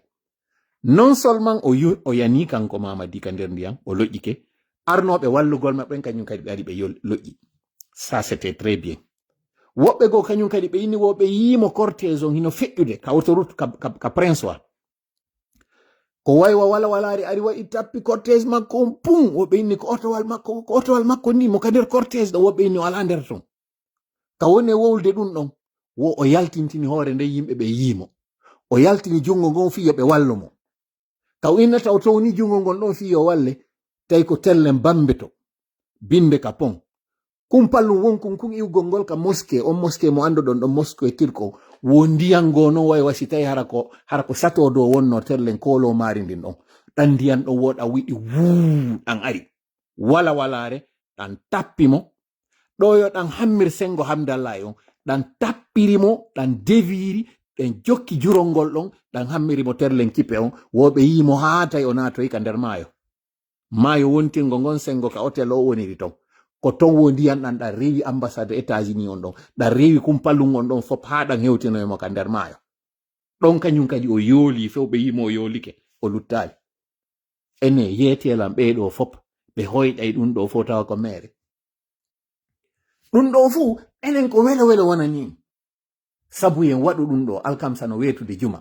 S3: non seulement o yani kanko Mamadi ka nder ndiyam o loƴƴike arnoɓe wallugol maɓɓen kañum kadi ɓe ari ɓe loƴƴi ça c'était très bien. Woɓɓe go kañum kadi ɓe inni wo ɓe yimo cortège on hino feƴƴude ka autoroute ka Prince wa ko waywa walari ari waɗi tappi cortège makko on pum woɓɓe inni ko otowal makko ni mo ka nder cortège ɗo woɓɓe inni o ala nder ton ka woni wowlde ɗum ɗon wo o yaltintini hoore nde yimɓe ɓe yimo o yaltini jungo ngon fi yo ɓe wallumo ka innata o towni jungo ngon ɗon fi yo walle tawi ko tellen bambeto binde ka pon kumpallum wonkun kun iwgol ngol ka mosquée on mosquée mo anduɗon ɗon mosquée turko wo ndiyam go non way wasi tawi hara ko sato do wonno terlen kolo mari ndin ɗon ɗan ndiyam ɗon woɗa wiɗi wuu ɗan ari walare ɗan tappimo ɗo yo ɗan hammir sengo hamdallahi on ɗan tappirimo ɗan deviri ɗen jokki jurol ngol ɗon ɗan hammirimo terlen kipe on woɓe yimo ha tawi o natoyi ka nder maayo wontingo ngon sengo ka hotel o woniri ton ko ton wo ndiyam ɗan ɗan rewi ambassade États-Unis on ɗon ɗan rewi kumpallum on ɗon fop ha ɗan hewtinoyemo ka nder maayo ɗon kañum kadi o yooli fewɓe yimo o yoolike o luttali ene yeetelam ɓeɗo fop ɓe hoyɗay ɗum ɗo fo tawa ko mere ɗum ɗo fuu enen ko welo wonani sabu en waɗu ɗum ɗo alkamsa no wetude juma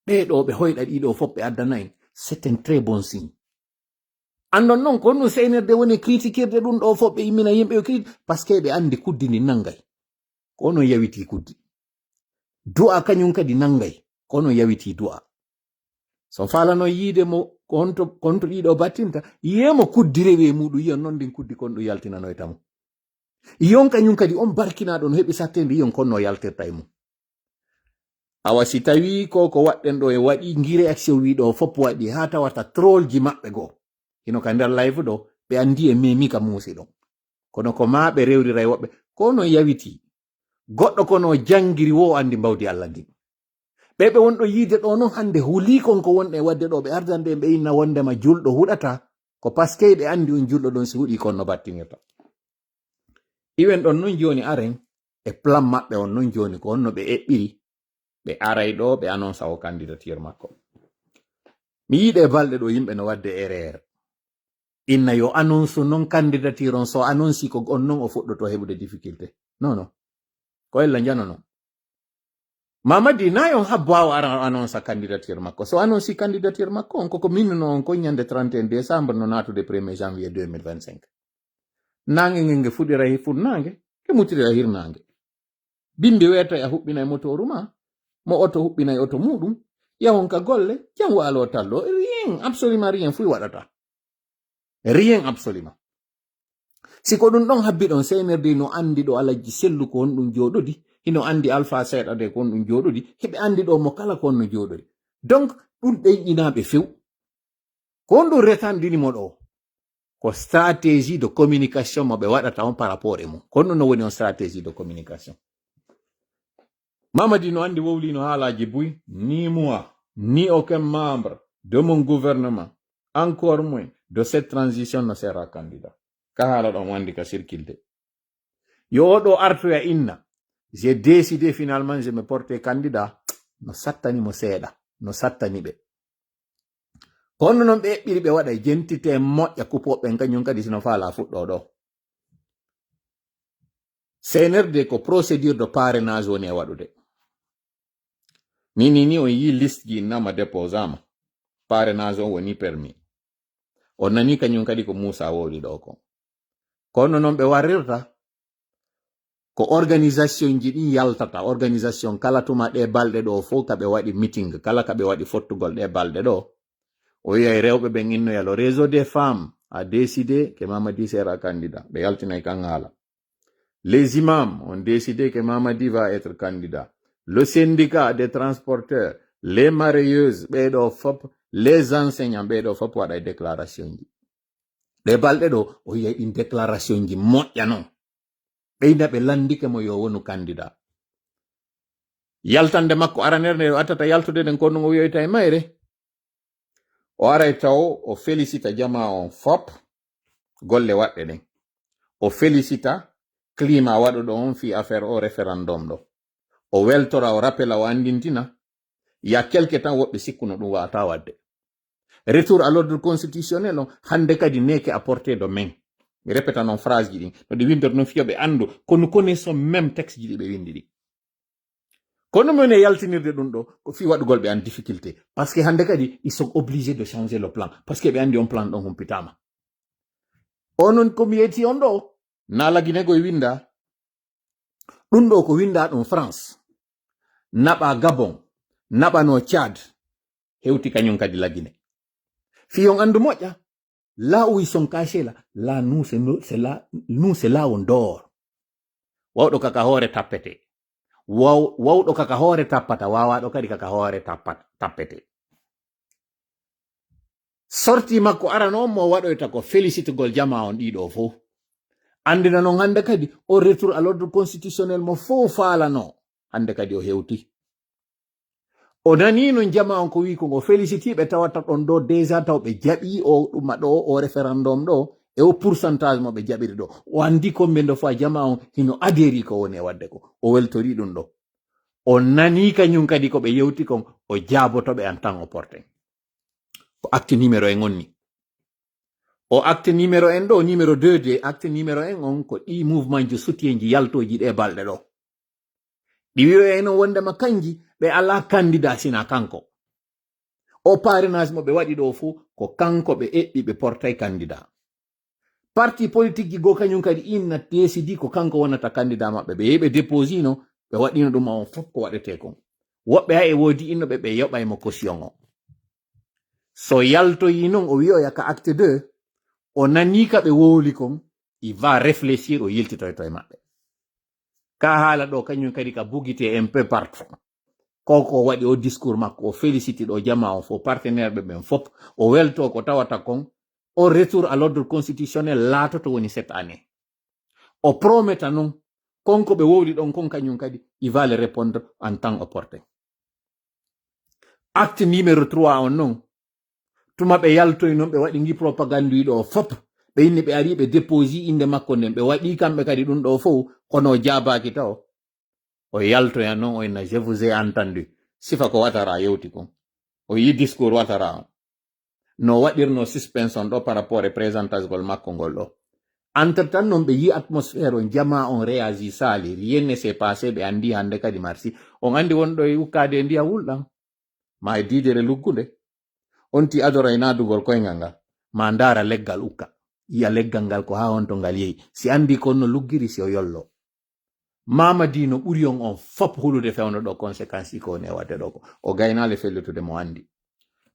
S3: ɓeɗo ɓe hoyɗa ɗiɗo fop ɓe addanayi c'est un très bon signe andon non ko no CNRD woni critiquirde ɗum ɗo fof ɓe immina yimɓe yo critique par ce que ɓe andi kuddi ndi nanngay ko no yawiti kuddi du'a kañum kadi nanngay ko no yawiti du'a so falano yiide mo konto ɗiɗo battinta yiyemo kuddi rewe muɗum yiyon noon ndin kuddi kon ɗo yaltinano e tamo yiyon kañum kadi on barkinaɗo no heɓi sattede yiyon kon no yaltirta e mum awa si tawi ko waɗɗen ɗo e waɗi ngire action wiɗo fop waɗi ha tawata trollji maɓɓe goo hino ka nder live ɗo ɓe andi e memi ka muusi ɗon kono ko ma ɓe rewrira e woɓɓe ko no yawiti goɗɗo kono jangiri wo andi mbawdi Allah ndi ɓeɓe wonɗo yiide ɗo noon hande hulikon ko wonɗe wadde ɗo ɓe ardande ɓe inna wondema julɗo huɗata ko paske ɓe andi on julɗo ɗon si huɗi kon no battinirta iwen ɗon noon joni aren e plan maɓɓe on noon joni ko honno ɓe eɓɓiri ɓe aray ɗo ɓe annonce o candidature makko mi yiɗe balɗe ɗo yimɓe no wadde erreur inna yo annonce non candidature on so annonce ko on non o fuɗɗoto heɓude difficulté non ko ella janono Mamadi na yon habbo awa annonce candidature makko so annonce candidature makko on koko minno on ko ñande 31 décembre no natude 1er janvier 2025 nange ngenge fuɗira he funnange ke mutira hirnange bimbi weta ya hubbina motoru ma mo oto hubbina oto mudum yawon ka golle jam walo tallo rien absolument rien fu wadata rien absolument siko dun don habbi don senerde no andi do alaji sellu ko on dum jododi hino andi alpha seeda de ko on dum jododi hebe andi do mo kala ko on no jododi donc dun de inabe few ko on do retandini mo do ko stratégie de communication mo be wadata on par rapport e mo ko non no woni on stratégie de communication Mamadi no andi wowli no haalaji buy ni moi ni aucun membre de mon gouvernement encore moins de cette transition ne sera candidat ka haala ɗon wandi ka circulde yo ɗo artoya inna j'ai décidé finalement je me porte candidat no sattani mo seeɗa no sattani ɓe kono noon ɓe eɓɓiri ɓe waɗa jentite moƴƴa kupoɓɓen kañum kadi sino faala fuɗɗo ɗo CNRD ko procédure de parrainage woni e waɗude ni on yi liste ji nama déposama parrainage on woni permis on nani kañum kadi ko Moussa wowli ɗo ko kono noon ɓe warrirta ko organisation ji ɗin yaltata organisation kala tuma ɗe balɗe ɗo fof kaɓe waɗi meeting kala kaɓe waɗi fottugol ɗe balɗe ɗo o yiyay rewɓe ɓen innoyalo réseau des femmes a décidé que Mamadi sera candidat ɓe yaltinay kan haala les imams ont décidé que Mamadi va être candidat le syndicat des transporteurs les marieuses ɓeɗo fop les enseignants ɓeɗo fop waɗa déclaration ji ɗe balɗe ɗo o yiyay ɗin déclaration ji moƴƴa non ɓeyda ɓe landike mo yo wonu candidat yaltande makko aranerde o attata yaltude den ko ɗum o wiyoyta e mayre o aray taw o félicita jama on fop golle waɗɗe ɗen o félicita climat waɗuɗo on fi affaire o référendum ɗo o weltora o rappela o andintina ya quelque temps woɓɓe sikkuno ɗum wata wadde retour à l'ordre constitutionnel on hande kadi neke à portée de main mi répéta non phrase ji ɗin no ɗi windor non fiyoɓe andu ko nous connaissons même texte ji ɗi ɓe windi ɗi kono men e yaltinirde ɗum ɗo ko fi waɗugol ɓe en difficulté parce que hande kadi ils sont obligés de changer le plan parce que ɓe andi on plan ɗon humpitama onon ko mi yeti on ɗo nalaguinego e winda ɗum ɗo ko winda ɗum France naɓa Gabon naɓano Tchad hewti kañum kadi laguine fiyon andu moƴƴa là où ils sont cachés là nous c'est là on dort wawɗo kaka hoore tappete wawɗo kaka hoore tappata wawaɗo kadi kaka hoore tappete sorti makko arano mo waɗoyta ko félicitugol jama on ɗiɗo fof andina noon hande kadi o retour à l'ordre constitutionnel mo fof faalano hande kadi o hewti o nani no jama on ko wi ko o félicitiɓe tawata ɗon ɗo déjà taw ɓe jaɓi o ɗuma ɗo o référendum ɗo e o pourcentage mo ɓe jaɓiri ɗo o andi kombe ndo fa jama on hino adéri ko woni e wadde ko o weltori ɗum ɗo o nani kañum kadi ko ɓe yewti kon o jaabotoɓe en tan o porten ko acte numéro en onni o acte numéro en ɗo numéro 2 de acte numéro en on ko ɗi mouvement ji soutien ji yaltoji ɗe balɗe ɗo ɗi wiyo en wondema kanji ɓe ala candidat sina kanko o parrainage mo ɓe waɗi ɗo fuu ko kanko ɓe eɓɓi ɓe portay candidat parti politique ji go kañum kadi inna décidi ko kanko wonata candidat maɓɓe ɓe yeɓe déposino ɓe waɗino ɗum on fof ko waɗete kon woɓɓe ha e woodi innoɓe ɓe yoɓaymo caution o so yaltoyi noon o wiyoya ka acte 2 o nani ka ɓe wowli kon il va réfléchir o yiltitoyto e maɓɓe ka haala ɗo kañum kadi ka bugite un peu partout koko waɗi o discours makko o félicite ɗo jama on fo partenaire ɓe ɓen fop o welto ko tawata kon o retour à l'ordre constitutionnel laatoto woni cette année o prometa non konko ɓe wowli ɗon kon kañum kadi il va le répondre en temps opportun acte numéro 3 on non tuma ɓe yaltoy noon ɓe waɗi gi propagande ɗo fop ɓe inni ɓe ari ɓe déposi inde makko nden ɓe waɗi kamɓe kadi ɗum ɗo fof kono jabaki taw o yaltoya noon o inna je vous ai entendu sifa ko watara yewti kon o yi discours watara on no waɗirno suspension ɗo par rapport e présentage gol makko ngol ɗo. Entre temps non ɓe yi atmosphére on jama on réagi sali rien ne s'est passé ɓe andi hande kadi marsi on andi wonɗo e ukkade ndiya wulɗan ma e didere luggude on ti adora e nadugol koyngal ngal ma ndara leggal ukka yiya leggal ngal ko ha on to ngal yehi si andi konno luggiri si o yollo mamadi no ɓuri on fop hulude fewno ɗo conséquence ko ne wadde ɗo ko o gaynale fellutude mo andi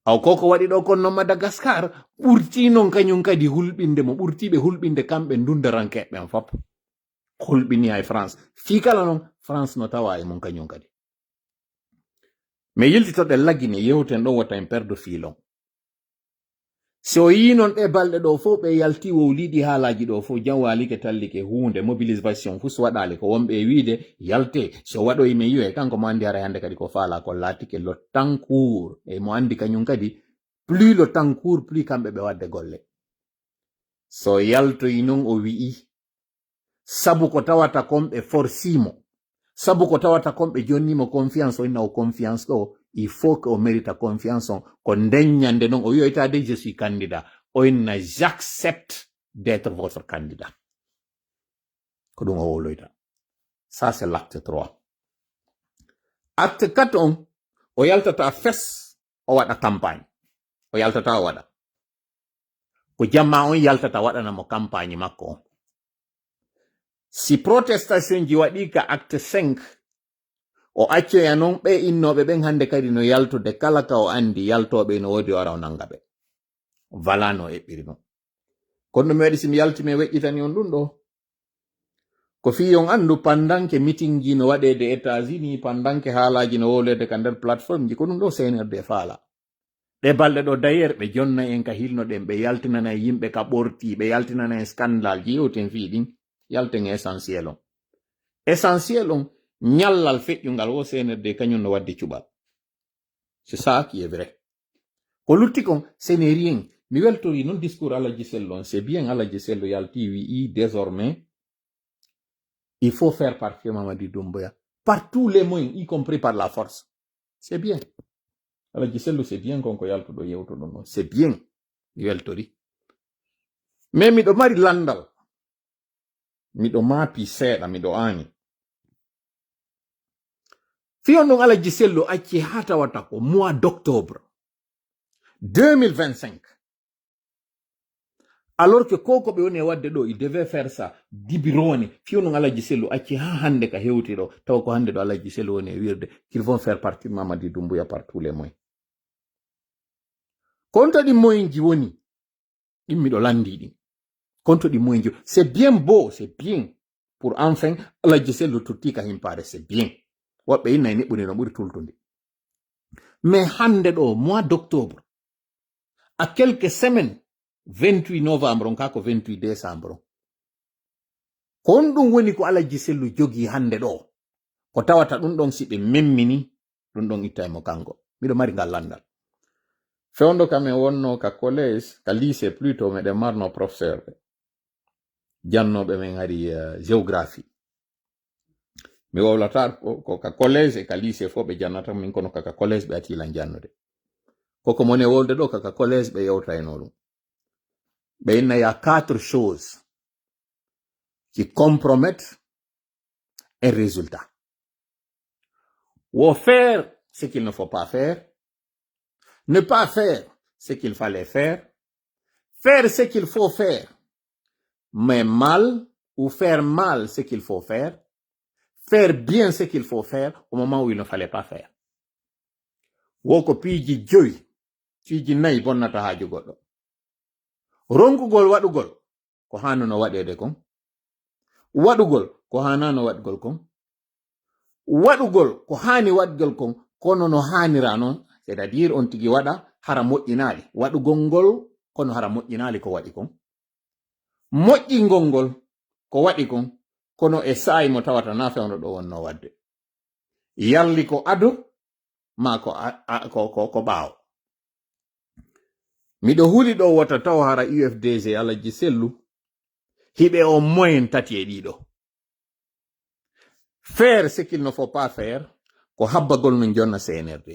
S3: aw koko waɗi ɗo kon non Madagascar ɓurti non kañum kadi hulɓinde mo ɓurtiɓe hulɓinde kamɓe ndundarankeɓen fop hulɓini hay France fi kala non France no tawa e mum kañum kadi mais yiltitoɗe laggine yewten ɗon wata en perde filon so yi non ɗe balɗe ɗo fof ɓe yalti wowliɗi haalaji ɗo fof jam walike tallike hunde mobilisation fus waɗali ko wonɓe wiide yalte so waɗoy me yiwe kanko mo andi ara hande kadi ko faala ko laatike le temps court e mo andi kañum kadi plus le temps court plus kamɓe ɓe wadde golle so yaltoyi non o wi'i sabu ko tawata komɓe forsimo sabu ko tawata komɓe jonnimo confiance o inna o confiance ɗo il faut que o mérita confiance on ko ndeññande non o wiyoytade je suis candidat o inna j'accepte d'être votre candidat ko ɗum o woloyta ça c'est l'acte 3 acte 4 on o yaltata fes o waɗa campagne o yaltata o waɗa ko jamma on yaltata waɗanamo campagne makko on si protestation ji waɗi ka acte 5 o accoya non ɓe innoɓe ɓen hande kadi no yaltude kala ka o andi yaltoɓe no wodi o ara o nanga ɓe wala no eɓɓiri non kono mi waɗi simi yalti mi weƴƴitani on ɗum ɗo ko fi on andu pandanke meeting ji no waɗede États-Unis pandanke haalaji no wolede ka nder plateforme ji ko ɗum ɗo CNRD faala ɗe balɗe ɗo d'ailleurs ɓe jonna en ka hilnoɗen ɓe yaltinana yimɓe ka ɓorti ɓe yaltinana en scandale ji yewten fiɗin yalten essentiel on essentiel on nyallal feƴƴungal wo CNRD kañum no waddi cuɓal c'est ça qui est vrai ko lutti kon ce n'est rien mi weltori non discours Alaji Sello on c'est bien Alaji Sello yalti wi désormais il faut faire partie Mamadi Doumbouya par tous les moyens y compris par la force c'est bien Alaji Sello c'est bien konko yaltuɗo yewtuɗo non c'est bien mi weltori mais miɗo mari landal miɗo maapi seeɗa miɗo aani fiyon ɗon Alaji Sello acci ha tawata ko mois d'octobre 2025 alors que koko ɓe woni e wadde ɗo il devait faire ça dibirone fiyon ɗon Alaji Sello acci ha hande ka hewti ɗo tawa ko hande ɗo Alaji Sello woni e wirde qu'ils vont faire partie de Mamadi Doumbouya par tous les moyens konto ɗi moyen ji woni ɗin miɗo landi ɗin konto ɗi moyen ji c'est bien beau c'est bien pour enfin Alaji Sello totti ka himpare c'est bien woɓɓe inna e neɓɓuni no ɓuri tultude mais hande ɗo mois d'octobre à quelques semaines 28 novembre on kako 28 décembre kon ɗum woni ko Alaji Sello jogi hande ɗo ko tawata ɗum ɗon si ɓe memmini ɗum ɗon itta mo kanko miɗo mari ngal landal fewndo kam en wonno ka collège ka lycée plutôt meɗen marno professeur ɓe jannoɓe men hari géographie mi wowlata ko ka collège e ka lycée fo ɓe jannata min kono kaka collège ɓe atilan jannude koko mone wolde ɗo kaka collège ɓe yewtayno ɗum ɓe inna ya 4 choses qui compromettent un résultat ou faire ce qu'il ne faut pas faire ne pas faire ce qu'il fallait faire ce qu'il faut faire mais mal ou faire mal ce qu'il faut faire bien ce qu'il faut faire au moment où il ne fallait pas faire woko piiji joyi piiji nayi bonnata haaju goɗɗo ronkugol waɗugol ko hanno waɗede kon waɗugol ko hanano waɗgol kon waɗugol ko hani waɗgol kon kono no hanira non c'est à dire on tigi waɗa hara moƴƴinali waɗugol ngol kono hara moƴƴinali ko waɗi kon moƴƴingol ngol ko waɗi kon kono e saayi mo tawata na fewno ɗo wonno wadde yalli ko ado ma ko ɓaawo miɗo huli ɗo wata taw hara UFDG Alaji Sello hiɓe o moyen tati e ɗiɗo faire ce qu'il ne faut pas faire ko habbagol no jonna CNRD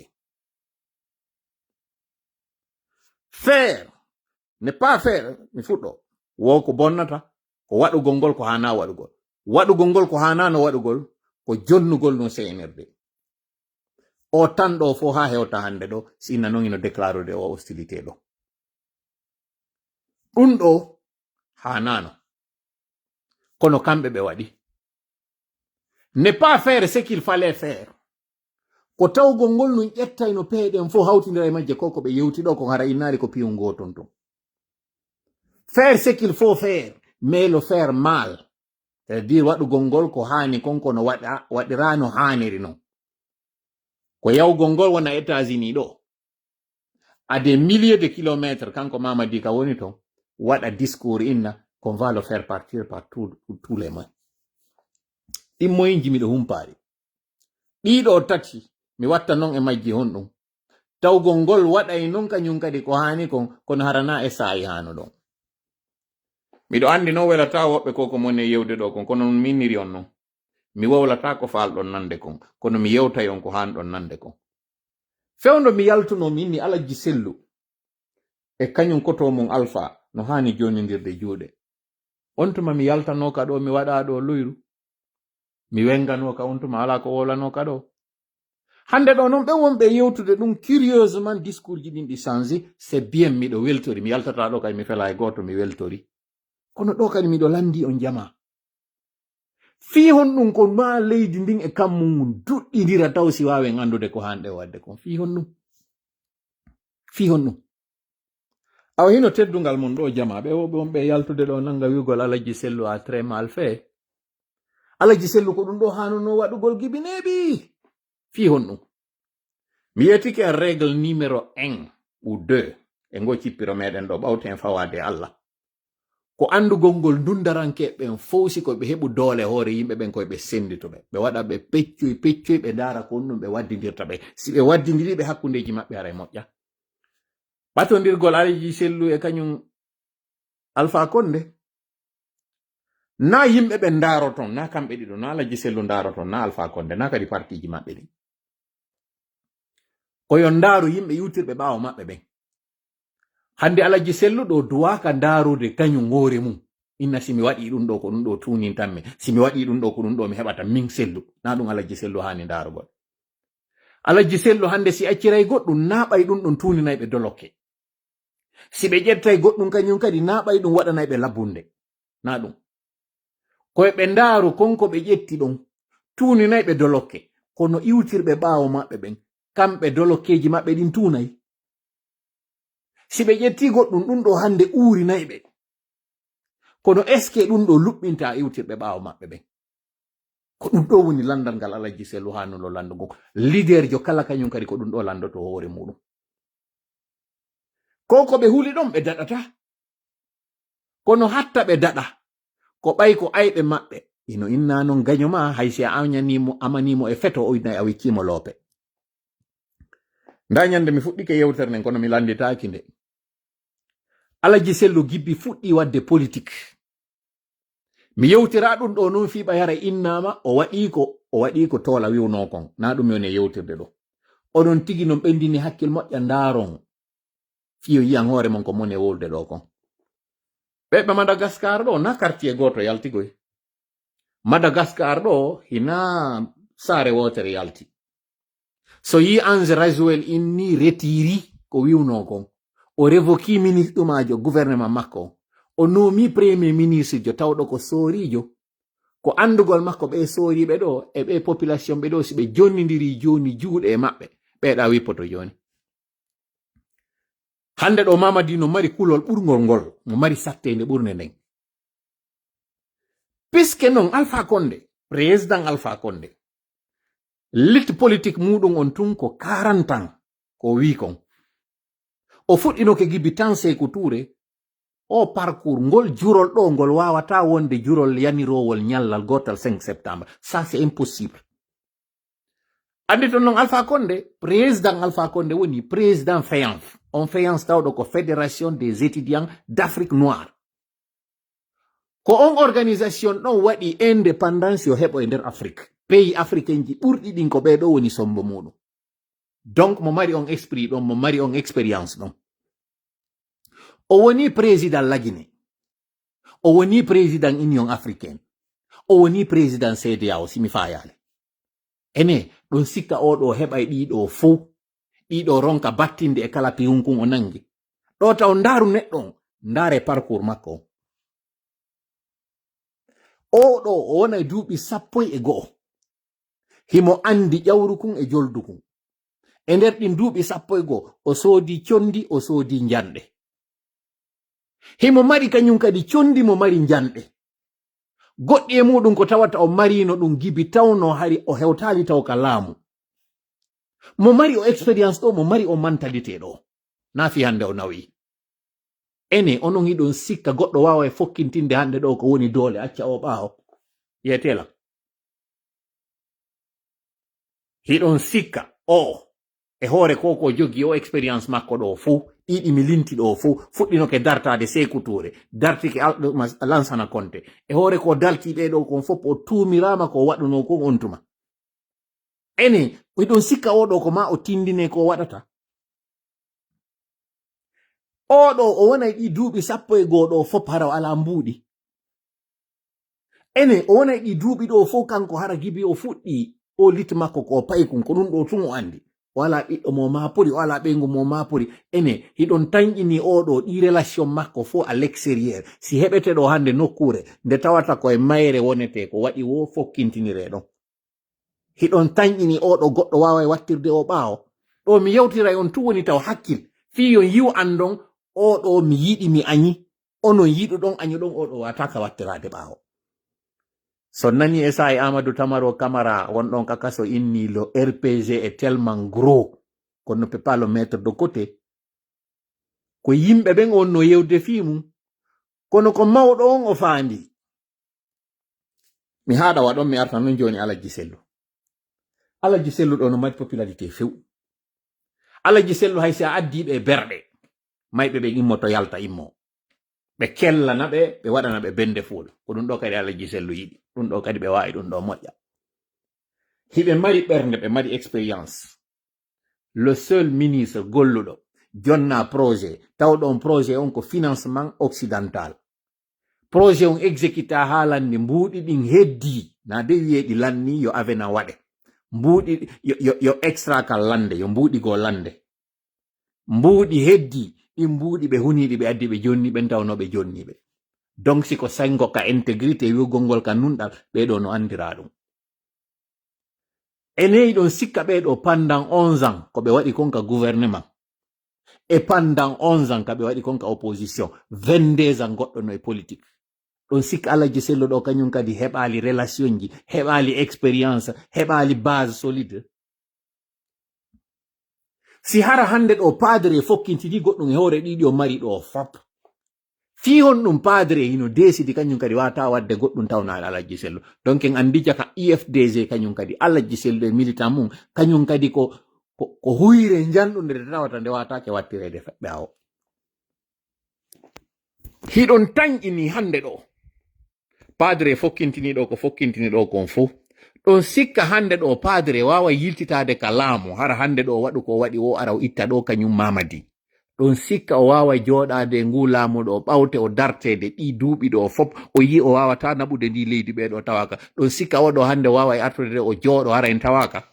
S3: faire ne pas faire mi fuɗɗo wo ko bonnata ko waɗugol ngol ko hana waɗugol waɗugol ngol ko hanano waɗugol ko jonnugol no CNRD o tan ɗo fo ha hewta hande ɗo sina non ino déclarude o hostilité ɗo ɗum ɗo hanano kono kamɓe ɓe waɗi ne pas faire ce qu'il fallait faire ko tawgol ngol nun ƴettayno peeɗen fo hawtindira e majje ko ɓe yewti ɗo ko hara innari ko piyum goton ton faire ce qu'il faut faire mais le faire mal c'est-à-dire waɗugol ngol ko hani konko no waɗirano haniri non ko yawgol ngol wona États-Unis ɗo à des milliers de kilomètres kanko Mamadi Ka woni ton waɗa discours inna qu'on va le faire partir par tous les moyens ɗimmoyinji miɗo humpari ɗiɗo tati mi watta non e majji hon ɗum tawgol ngol waɗay non kañum kadi ko hani kon kono harana e saayi hano ɗon miɗo andi no welata woɓɓe koko mon e yewde ɗo kon kono non minniri on non mi wowlata ko falɗon nande kon kono mi yewtay on ko hanɗon nande kon fewndo mi yaltuno minni Alaji Sellu e kañum koto mon Alpha no hani jonindirde juuɗe on tuma mi yaltano ka ɗo mi waɗa ɗo luyru mi wengano ka on tuma ala ko wolano ka ɗo hande ɗo non ɓe wonɓe yewtude ɗum curieusement discours ji ɗin ɗi changé c'est bien miɗo weltori mi yaltata ɗo kadi mi fela e goto mi weltori kono ɗo kadi miɗo landi on jama fi hon ɗum ko ma leydi ndin e kammum duɗɗidira taw si wawen andude ko hanɗe wadde kon fi hon ɗum awa hino teddungal mon ɗo jama ɓe woɓe wonɓe yaltude ɗo nanga wigol Alaji Sellu a très mal fait Alaji Sellu ko ɗum ɗo hanuno waɗugol gibineɓi fi hon ɗum mi yettike a règle numéro 1 ou 2 e ngo cippiro meɗen ɗo ɓawten fawade Allah ko andugol ngol dundarankeɓen fowsi koɓe heɓu doole hoore yimɓe ɓen koyeɓe senditoɓe ɓe waɗa ɓe peccoy ɓe dara ko ɗum ɓe waddidirta ɓe si ɓe waddidiriɓe hakkundeji maɓɓe ara e moƴƴa ɓatodirgol Alaji Sellu e kañum Alpha Condé na yimɓe ɓe daroton na kamɓe ɗiɗo na Alaji Sellu daroton na Alpha Condé na kadi partiji maɓɓe ɗin koyo daru yimɓe yutirɓe ɓawo maɓɓe ɓen hande Alaji Sellu ɗo duwaka darude kañum hoore mum inna simi waɗi ɗum ɗo ko ɗum ɗo tunintanmi simi waɗi ɗum ɗo ko ɗum ɗo mi heɓata min Sellu na ɗum Alaji Sellu hani darugol Alaji Sellu hande si acciray goɗɗum naɓay ɗum ɗon tuninayɓe dolokke si ɓe ƴettay goɗɗum kañum kadi naɓay ɗum waɗanayɓe labbunde na ɗum koye ɓe daru konko ɓe ƴetti ɗon tuninayɓe dolokke kono iwtirɓe ɓawo maɓɓe ɓen kamɓe dolokkeji maɓɓe ɗin tunay si ɓe ƴetti goɗɗum ɗum ɗo hande urinayɓe kono est ce que ɗum ɗo luɓɓinta iwtirɓe ɓawo maɓɓe ɓen ko ɗum ɗo woni landal ngal Alaji Sellu hanuno landugo leader jo kala kañum kadi ko ɗum ɗo landoto hoore muɗum ko ɓe huli ɗon ɓe daɗata kono hatta ɓe daɗa ko ɓay ko ayɓe maɓɓe ino inna non gaño ma haysi a amanimo e feto o innayi a wiccimo loope nda ñande mi fuɗɗike yewtere nden kono mi landitaki nde Alaji Sellu gibbi fuɗɗi wadde politique mi yewtira ɗum ɗo non fiɓa yara innama o waɗi ko toola wiwno kon na ɗum yoni yewtirde ɗo oɗon tigi non ɓendini hakkil moƴƴa ndaron fiyo yiyan hoore mon ko mone wolde ɗo kon ɓeɓe Madagascar ɗo na quartier goto yaltigoy Madagascar ɗo hina saare wotere yalti so yi Ange Rajwel inni retiri ko wiwno kon o révoki ministre ɗumajo gouvernement makko o nomi premier ministre jo tawɗo ko soorijo ko andugol makko ɓe sooriɓe ɗo e ɓe population ɓe ɗo si ɓe jonnidiri joni juuɗe e maɓɓe ɓeɗa wippoto joni hande ɗo Mamadi no mari kulol ɓurgol ngol mo mari sattede ɓurde nden puisque non Alpha Condé président Alpha Condé lit politique muɗum on tun ko 40 ans ko wi kon o fuɗɗinoke gibi tan Sékou Touré o parcours ngol jurol ɗo ngol wawata wonde jurol yanirowol ñallal gotal 5 septembre ça c'est impossible andi ton non Alpha Condé président Alpha Condé woni président FEANF on FEANF tawɗo ko fédération des étudiants d'Afrique noire ko on organisation ɗon waɗi indépendance yo heɓo e nder Afrique pays africain ji ɓurɗi ɗin ko ɓeɗo woni sombo muɗum donc mo mari on esprit ɗon mo mari on expérience ɗon o woni président lagine, o woni président union africaine, o woni président CEDEAO simi fayale. Ene ɗon sikka oɗo heɓay ɗiɗo fou, ɗiɗo ronka battinde e kala pihunkun o nangi. Ɗo taw ndaru neɗɗon, ndare parcours makko. Oɗo o wona duuɓi 11 himo andi ƴawrukun e joldukun. E nder ɗin duuɓi 11 o soodi condi, o soodi janɗe. Himo mari kanyum kadi condi mo mari janɗe. Goɗɗi e muɗum ko tawata o marino ɗum gibi tawno hari o hewtali taw ka laamu. Mo mari o experience ɗo, mo mari o mentalité ɗo. Nafi hande o nawi. Ene onon hiɗon sikka goɗɗo wawa e fokkintinde hande ɗo ko woni doole acca o ɓaawo. Yetela. Hiɗon sikka o e hoore ko jogi o experience makko ɗo fuu, ɗiɗi mi linti ɗo fuu, fuɗɗinoke dartade Sékou Touré, dartike Lansana Conté, e hoore ko dalti ɗeɗo kon fof o tuumirama ko waɗuno kon on tuma. Ene hiɗon sikka oɗo ko ma o tindine ko waɗata. Oɗo o wonay ɗi duuɓi 11 ɗo fof hara ala mbuuɗi. Ene o wonay ɗi duuɓi ɗo fof kanko hara gibi o fuɗɗi o lit makko ko paykun ko ɗum ɗo tun o andi. Wala ɓiɗɗo mo mapuri, wala ɓeygu mo mapuri. Ene hiɗon tañƴini oɗo ɗi relation makko fo à l'extérieur. Si heɓete ɗo hande nokkure nde tawata koye mayre wonete ko waɗi wo fokkintinire ɗon. Hiɗon tañƴini oɗo goɗɗo wawa wattirde o ɓaawo. Ɗo mi yewtira on tu woni taw hakkil. Fi yon yiw andon oɗo mi yiɗi mi añi. Onon yiɗuɗon añuɗon oɗo wataka wattirade ɓaawo. So nani esa e Amadou Tamaro Camara wonɗon kakaso inni le RPG est tellement gros qu'on ne peut pas le mettre de côté. Ko yimɓe ɓen on no yewde fimu kono ko mawɗo on o faandi. Mi haɗa waɗon mi arta non joni Alaji Sellu. Alaji Sellu ɗo no mari popularité few. Alaji Sellu hay sa addi ɓe berɗe mayɓe ɓe immo to yalta immo. Ɓe kellana ɓe waɗana ɓe bende fuul. Ko ɗum ɗo kadi Alaji Sellu yiɗi. Ɗum ɗo kadi ɓe wawi ɗum ɗo moƴƴa. Hiɓe mari ɓernde, ɓe mari expérience. Le seul ministre golluɗo jonna projet, tawɗon projet on ko financement occidental. Projet on exécuta haalande mbuuɗi ɗin heddi, na de wiyeɗi lanni yo avena waɗe. Mbuuɗi yo extra kal lande, yo mbuuɗi go lande. Mbuuɗi heddi, ɗin mbuuɗi ɓe huniɗi ɓe addi ɓe jonni ɓen tawno ɓe jonniɓe. Donc si ko sango ka intégrité wiyogol ka nunɗal ɓeɗo no andira ɗum. Eneyi ɗon sikka ɓeɗo pendant 11 ans ko ɓe waɗi konka gouvernement. Et pendant 11 ans ka ɓe waɗi konka opposition. 22 ans goɗɗo no e politique. Ɗon sikka Alaji Sellu ɗo kañum kadi heɓali relation ji, heɓali expérience, heɓali base solide. Si hara hande ɗo padre fokkintini goɗɗum e hoore ɗiɗi o mari ɗo fop. Fi hon ɗum padre hino desidi kañum kadi wata wadde goɗɗum tawnaɗe Alaji Sellu. Donc en andi jaka IFDG kañum kadi Alaji Sellu e militant mum kañum kadi ko huyre janɗunde nde tawata nde watake wattirede ɓaawo. Hiɗon tañƴini hande ɗo padre fokkintini ɗo ko fokkintini ɗo kon fo. Ɗon sikka hande ɗo padre wawa yiltitade ka laamu hara hande ɗo waɗu ko waɗi o ara o itta ɗo kañum Mamadi. Ɗon sikka o wawa joɗade ngu laamu ɗo ɓawte o dartede ɗi duuɓi ɗo fop o yi o wawata naɓude ndi leydi ɓeɗo tawaka. Ɗon sikka oɗo hande wawa e artude o jooɗo hara en tawaka.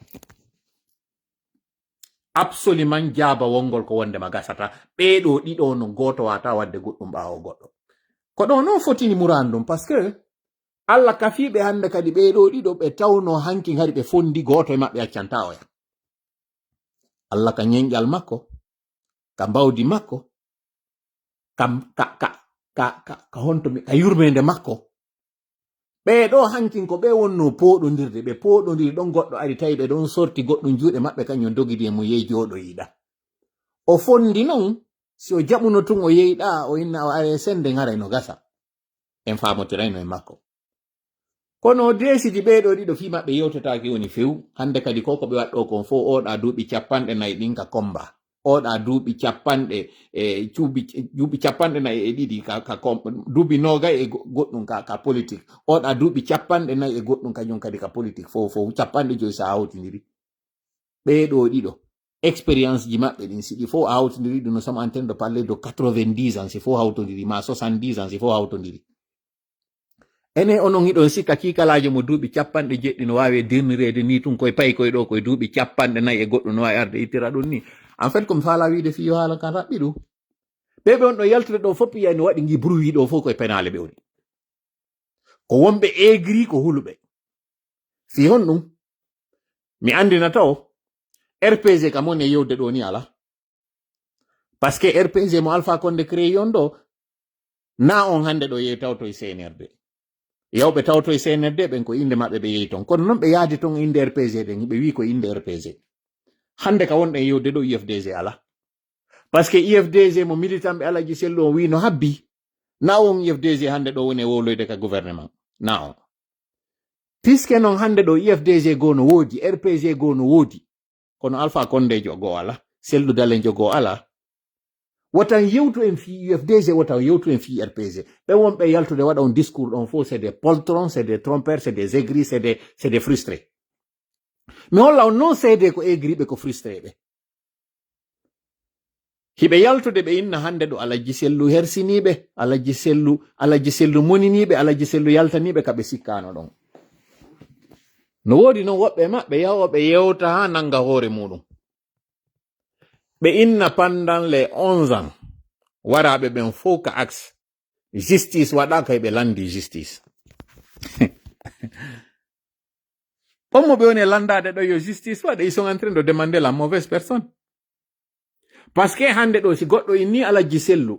S3: Absolument jaaba wongol ko wonde ma gasata. Ɓeɗo ɗiɗo no goto wata wadde goɗɗum ɓaawo goɗɗo. Ko ɗo non fotini murandum parce que Allah kafiɓe hande kadi ɓeɗo ɗiɗo ɓe tawno hankin hari ɓe fondi goto e maɓɓe accanta oya. Allah ka ñeñƴal makko, ka mbawdi makko, ka honto ka yurmede makko. Ɓeɗo hankin ko ɓe wonno poɗodirde, ɓe poɗodiri ɗon goɗɗo ari tawi ɓe ɗon sorti goɗɗum juuɗe maɓɓe kañum dogidi e mo yehi joɗo yiɗa. O fondi non si o jaɓuno tun o yeyiɗa o inna o are sende ngara no gasa. En famotirayno e makko. Kono desidi ɓeɗo ɗiɗo fi maɓɓe yewtetaki woni few. Hande kadi ko ɓe waɗɗo kon fo oɗa duuɓi 40 ɗin ka komba. Oɗa duuɓi 40 duuɓi 42 ka duuɓi 20 e goɗɗum ka politique. Oɗa duuɓi 40 e goɗɗum kañum kadi ka politique fo 50 sa hawtidiri. Ɓeɗo ɗiɗo expérience ji maɓɓe ɗin siɗi fof a hawtodiri ɗum no sommes en train de parler de 90 ans si fof hawtodiri ma 70 ans si fof hawtodiri enen onon hiɗon sikka kikalajo mo duuɓi capanɗe jeɗɗi no wawi dirnirede ni tun koye payi koye ɗo koye duuɓi capanɗe nayi e goɗɗo no wawi arde ittira ɗum ni en fait komi faala wiide fiyo haala kan raɓɓi ɗum ɓeɓe on ɗo yaltude ɗo fof yiya no waɗi gi bruit ɗo fof koye penale ɓe woni ko wonɓe aigri ko huluɓe fi hon ɗum mi andinata o rpg kam on e yewde ɗo ni ala par ce que rpg mo Alpha Condé créé on ɗo na on hande ɗo yehi tawto e cnrd yawɓe tawto e cnrd ɓen ko inde maɓɓe ɓe yehi ton kono noon ɓe yaadi ton inde rpg ɗen ɓe wi ko inde rpg hande ka wonɗen yewde ɗo ifdg ala par ce que ifdg mo militant ɓe Alaji Sellu on wi no habbi na on ifdg hande ɗo woni e wowloyde ka gouvernement na on puisque noon hande ɗo ifdg goo no woodi rpg goo no woodi kono Alpha Condé jogo ala Sellu Dalen jogo ala wotan yewtu en fi UFDG wotan yewtu en fi rpg ɓe wonɓe yaltude waɗa on discours ɗon fof c'est des poltrons c'est des trompeurs c'est des aigris c'est des frustrés mi holla on non seede ko aigriɓe ko frustré ɓe hiɓe yaltude ɓe inna hande ɗo Alaji Sellu hersiniɓe Alaji Sellu moniniɓe Alaji Sellu yaltaniɓe kaɓe sikkano ɗon no woodi noon woɓɓe maɓɓe yahoɓe yewta ha nanga hoore muɗum ɓe inna pendant les 11 ans waraɓe ɓen fof ka axe justice waɗaka e ɓe landi justice on mo ɓe woni landade ɗo yo justice waɗa ils sont en train de demander la mauvaise personne par ce que hande ɗo si goɗɗo inni Alaji Sellu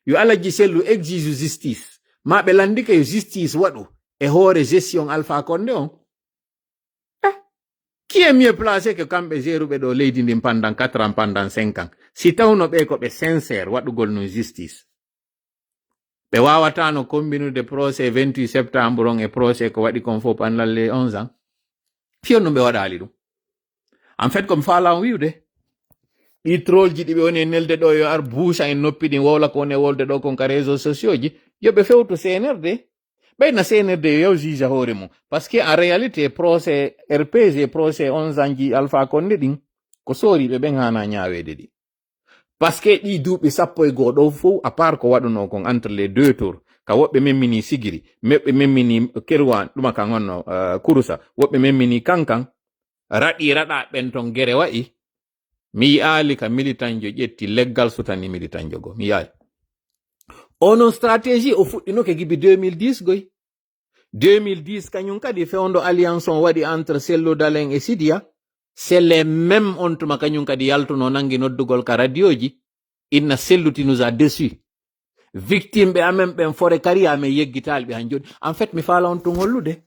S3: yo Alaji Sellu exige justice ma ɓe landika yo justice waɗu e hoore gestion Alpha Condé on qui est mieux placé que kamɓe géruɓe ɗo leydi ndin pendant 4 ans pendant 5 ans si tawno ɓe ko ɓe sincére waɗugol no justice ɓe wawatano combinude procès 28 septembre on e procès ko waɗi kon fof pendant les 11 ans fiyon no ɓe waɗali ɗum en fait comme faala wiwde ɗi troll ji ɗiɓe woni e nelde ɗo yo ar buusa en noppi ɗin wowla ko woni e wolde ɗo kon ka réseaux sociaux ji yoɓe fewtu CNRD ɓeyna CNRD yo yaw juge hoore mum par ce que en réalité procès rpg procès 11 ans ji Alpha Condé ɗin ko sooriɓe ɓen hana ñawede ɗi par ce que ɗi duuɓi 11 ɗo fof à part ko waɗuno kon entre les deux tours ka woɓɓe memmini sigiri meɓɓe memmini kerwan ɗuma kan honno kurusa woɓɓe memmini kankan raɗi raɗa ɓen ton gere waɗi mi yi'ali ka militanjo ƴetti leggal sutani militanjo go mi yi'ali ono stratégie o fuɗɗinoke gibi 2010 goy 2010 kañum kadi fewndo alliance on waɗi entre Sello Dalen e Sidia c'est les mêmes on tuma kañum kadi yaltuno nangi noddugol ka radio ji inna Selluti nous a déçus victime ɓe amen ɓen fore kari amen yeggitali ɓe han joni en fait mi faala on tun hollude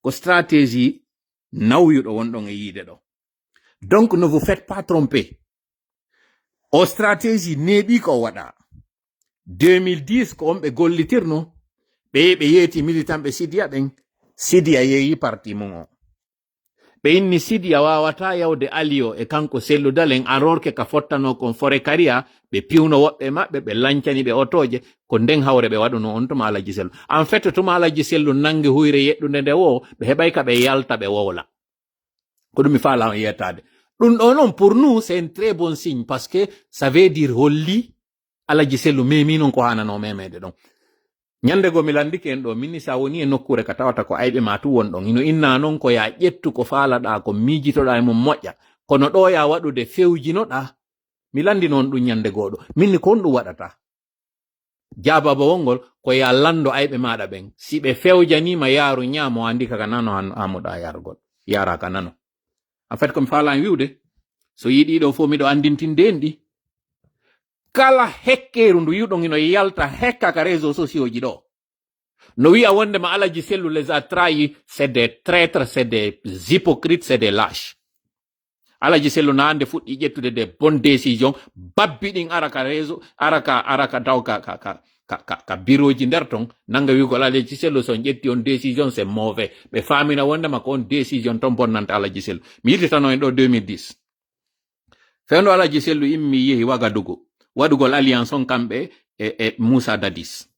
S3: ko stratégie nawyuɗo wonɗon e yiide ɗo donc ne vous faites pas tromper o stratégie neeɓi ko waɗa 2010 ko on ɓe gollitirno ɓe yeeti militant ɓe Sidia ɓen Sidia yeeyi parti mum o ɓe inni Sidia wawata yawde alio e kanko Sello Dalen alors que ka fottano kon fore kariya ɓe piwno woɓɓe maɓɓe ɓe lancani ɓe otoje ko nden hawre ɓe waɗuno on tuma Alaji Sellu en fait tuma Alaji Sellu nangi huyre yeɗɗude nde wo ɓe heɓay ka ɓe yalta ɓe wowla ko ɗum mi faala on yettade ɗum ɗo noon pour nous c'est un très bon signe parce que ça veut dire holli Alaji Sellu memi non ko hanano memede ɗon ñande go mi landike en ɗo minni sa woni e nokkure ka tawata ko ayɓe ma tu won ɗon ino inna noon ko ya ƴettu ko faalaɗa ko miijitoɗa e mum moƴƴa kono ɗo ya waɗude fewjinoɗa mi landi noon ɗum ñande goɗo minni kon ɗum waɗata jababa wongol ko ya lando ayɓe maɗa ɓen si ɓe fewjanima yaaru ñaamo andi kaka nano amuɗa yargol yara ka nano en fait comme faalan wiwde so yiɗi ɗo fof miɗo andintinde en ɗi kala hekkeru ndu yiwɗon ino yalta hekka ka réseaux sociaux ji ɗo no wi'a wondema Alaji Sellu les a trahis c'est des traîtres c'est des hypocrites c'est des lâches Alaji Sellu na ande fuɗɗi ƴettude des bonnes décisions babbi ɗin ara ka réseau ara ka daw ka bureau ji nder ton nanga wigol Alaji Sellu son ƴetti on décision c'est mauvais ɓe famina wondema ko on décision ton bonnanta Alaji Sellu mi yittitano en ɗo 2010 fewndo Alaji Sellu immi yehi Wagadugu waɗugol alliance on kamɓe e Moussa Dadis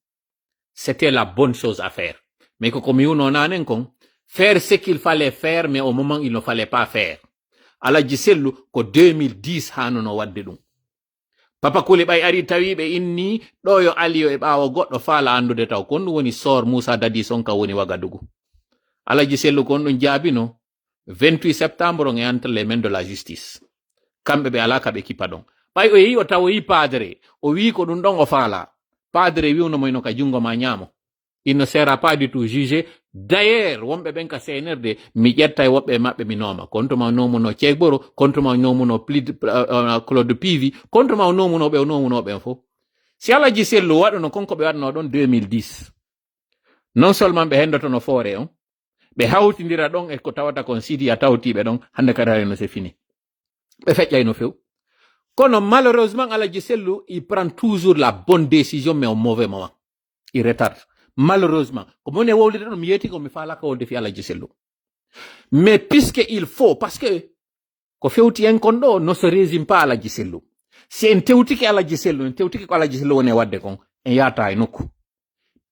S3: c'était la bonne chose à faire mais ko mi wuno nanen kon faire ce qu'il fallait faire mais au moment il ne fallait pas faire Alaji Sellu ko 2010 hanuno wadde ɗum. Papa Kuli ɓay ari tawi ɓe inni ɗo yo aliyo e ɓaawo goɗɗo faala andude taw kon ɗum woni sor Moussa Dadis on ka woni Wagadugu. Alaji Sellu kon ɗum jaabino 28 septembre on e entre les mains de la justice. Kamɓe ɓe alaka ɓe kipa ɗon. Ɓay o yehi o tawoyi padre o wi ko ɗum ɗon o faala. Padre wiwno moyno ka jungo ma ñaamo. Il ne sera pas du tout jugé. D'ailleurs, wonɓe ɓen ka CNRD mi ƴetta e woɓɓe maɓɓe mi nooma. Kontuma o nomuno Cegboro, kontuma o nomuno Claude Pivi, kontuma o nomunoɓe o nomunoɓen fof. Si Alaji Sellu waɗuno konko ɓe waɗno ɗon 2010. Non seulement ɓe hendotono foore on, ɓe hawtidira ɗon e ko tawata kon Sidi a tawtiɓe ɗon, hande kadi harino c'est fini. Ɓe feƴƴay no few. Kono malheureusement Alaji Sellu, il prend toujours la bonne décision mais au mauvais moment. Il retarde. Malheureusement, comme on est wawlide ɗum mi yeti ko mi faala ko wolde fi Alaji Sellu. Mais puisque il faut, parce que ko fewti en kon ɗo ne se résume pas Alaji Sellu. Si en tewtiki Alaji Sellu, en tewtiki ko Alaji Sellu woni wadde kon, en yata e nokku.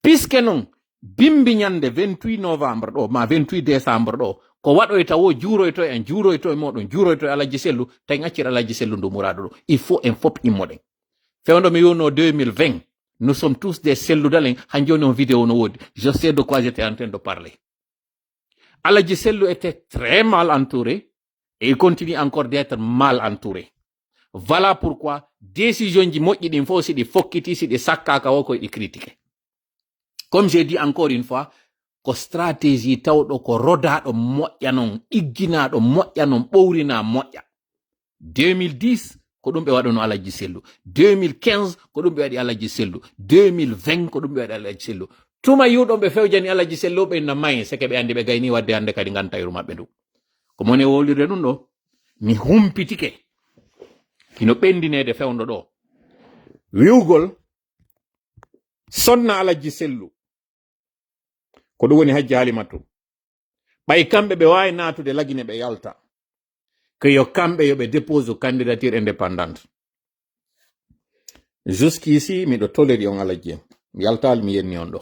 S3: Puisque non, bimbi ñande 28 novembre ɗo, ma 28 décembre ɗo, ko waɗoyta wo juuroyto en juuroyto e moɗon juuroyto e Alaji Sellu, tawi accir Alaji Sellu ndu muradu ɗo. Il faut en fop immoɗen. Fewndo mi yono 2020. Nous sommes tous des Selludalen. Hanjoni on vidéo no wodi. Je sais de quoi j'étais en train de parler. Alaji Sellu était très mal entouré et il continue encore d'être mal entouré. Voilà pourquoi décision ji moƴƴi ɗin fof si ɗi fokkiti si ɗi sakkaka wo koye ɗi critiqué. Comme j'ai dit encore une fois, ko stratégie tawɗo ko rodaɗo moƴƴa non, igginaɗo moƴƴa non, ɓowrina moƴƴa. 2010 ko ɗum ɓe waɗano Alaji Sellu. 2015 ko ɗum ɓe waɗi Alaji Sellu. 2020 ko ɗum ɓe waɗi Alaji Sellu. Tuma yuɗon ɓe fewjani Alaji Sellu ɓe na mayi seke ɓe andi ɓe gayni wadde hande kadi gantayru maɓɓe ndu. Ko mone wolirde ɗum ɗo mi humpitike kino ɓendinede fewndo ɗo wiwgol sonna Alaji Sellu ko ɗum woni Hajji Halimatu ɓay kamɓe ɓe wawi natude lagine ɓe yalta que yo kamɓe yo ɓe dépose candidature indépendante. Jusqu'ici miɗo toleri on Alaji mi yaltali mi yenni on ɗo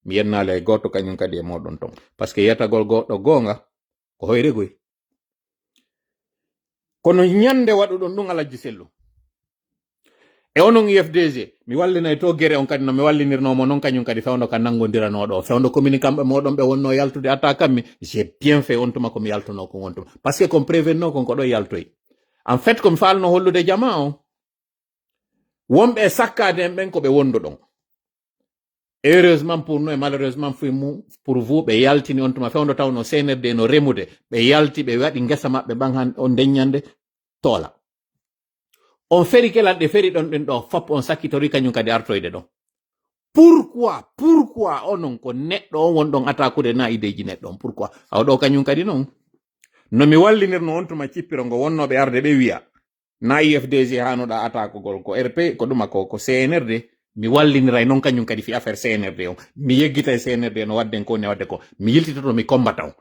S3: mi yennali e goto kañum kadi e moɗon ton par ce que yetagol goɗɗo gonga ko hoyre goy. Kono ñande waɗuɗon ɗum Alaji Sellu e onon UFDG mi wallinay to guere on kadi no mi wallinirnomo noon kañum kadi fewndo ka nangodiranoɗo fewndo commune kamɓe moɗon ɓe wonno yaltude atta kammi j'ai bien fait on tuma komi yaltuno ko wontuma par ce que comme prévenno kon ko ɗo yaltoyi en fait komi falno hollude jama on wonɓe e sakkade en ɓen ko ɓe wondo ɗon. Heureusement pour nous et malheureusement pour vous ɓe yaltini on tuma fewndo tawno CNRD no remude ɓe yalti ɓe waɗi gesa maɓɓe ɓan on deññande toola on feri kelanɗe feri ɗon ɗen ɗo fop on sakkitori kañum kadi artoyde ɗon. Pourquoi onon ko neɗɗo on wonɗon attaquude na ideji neɗɗo on pourquoi awɗo kañum kadi noon no mi wallinirno on tuma cippiro ngo wonnoɓe arde ɓe wiya na IFDG hanoɗa attaquegol ko RP ko ɗuma ko CNRD mi walliniray noon kañum kadi fi affaire CNRD on mi yeggita e CNRD no wadden ko ne wadde ko mi yiltitoto mi kombata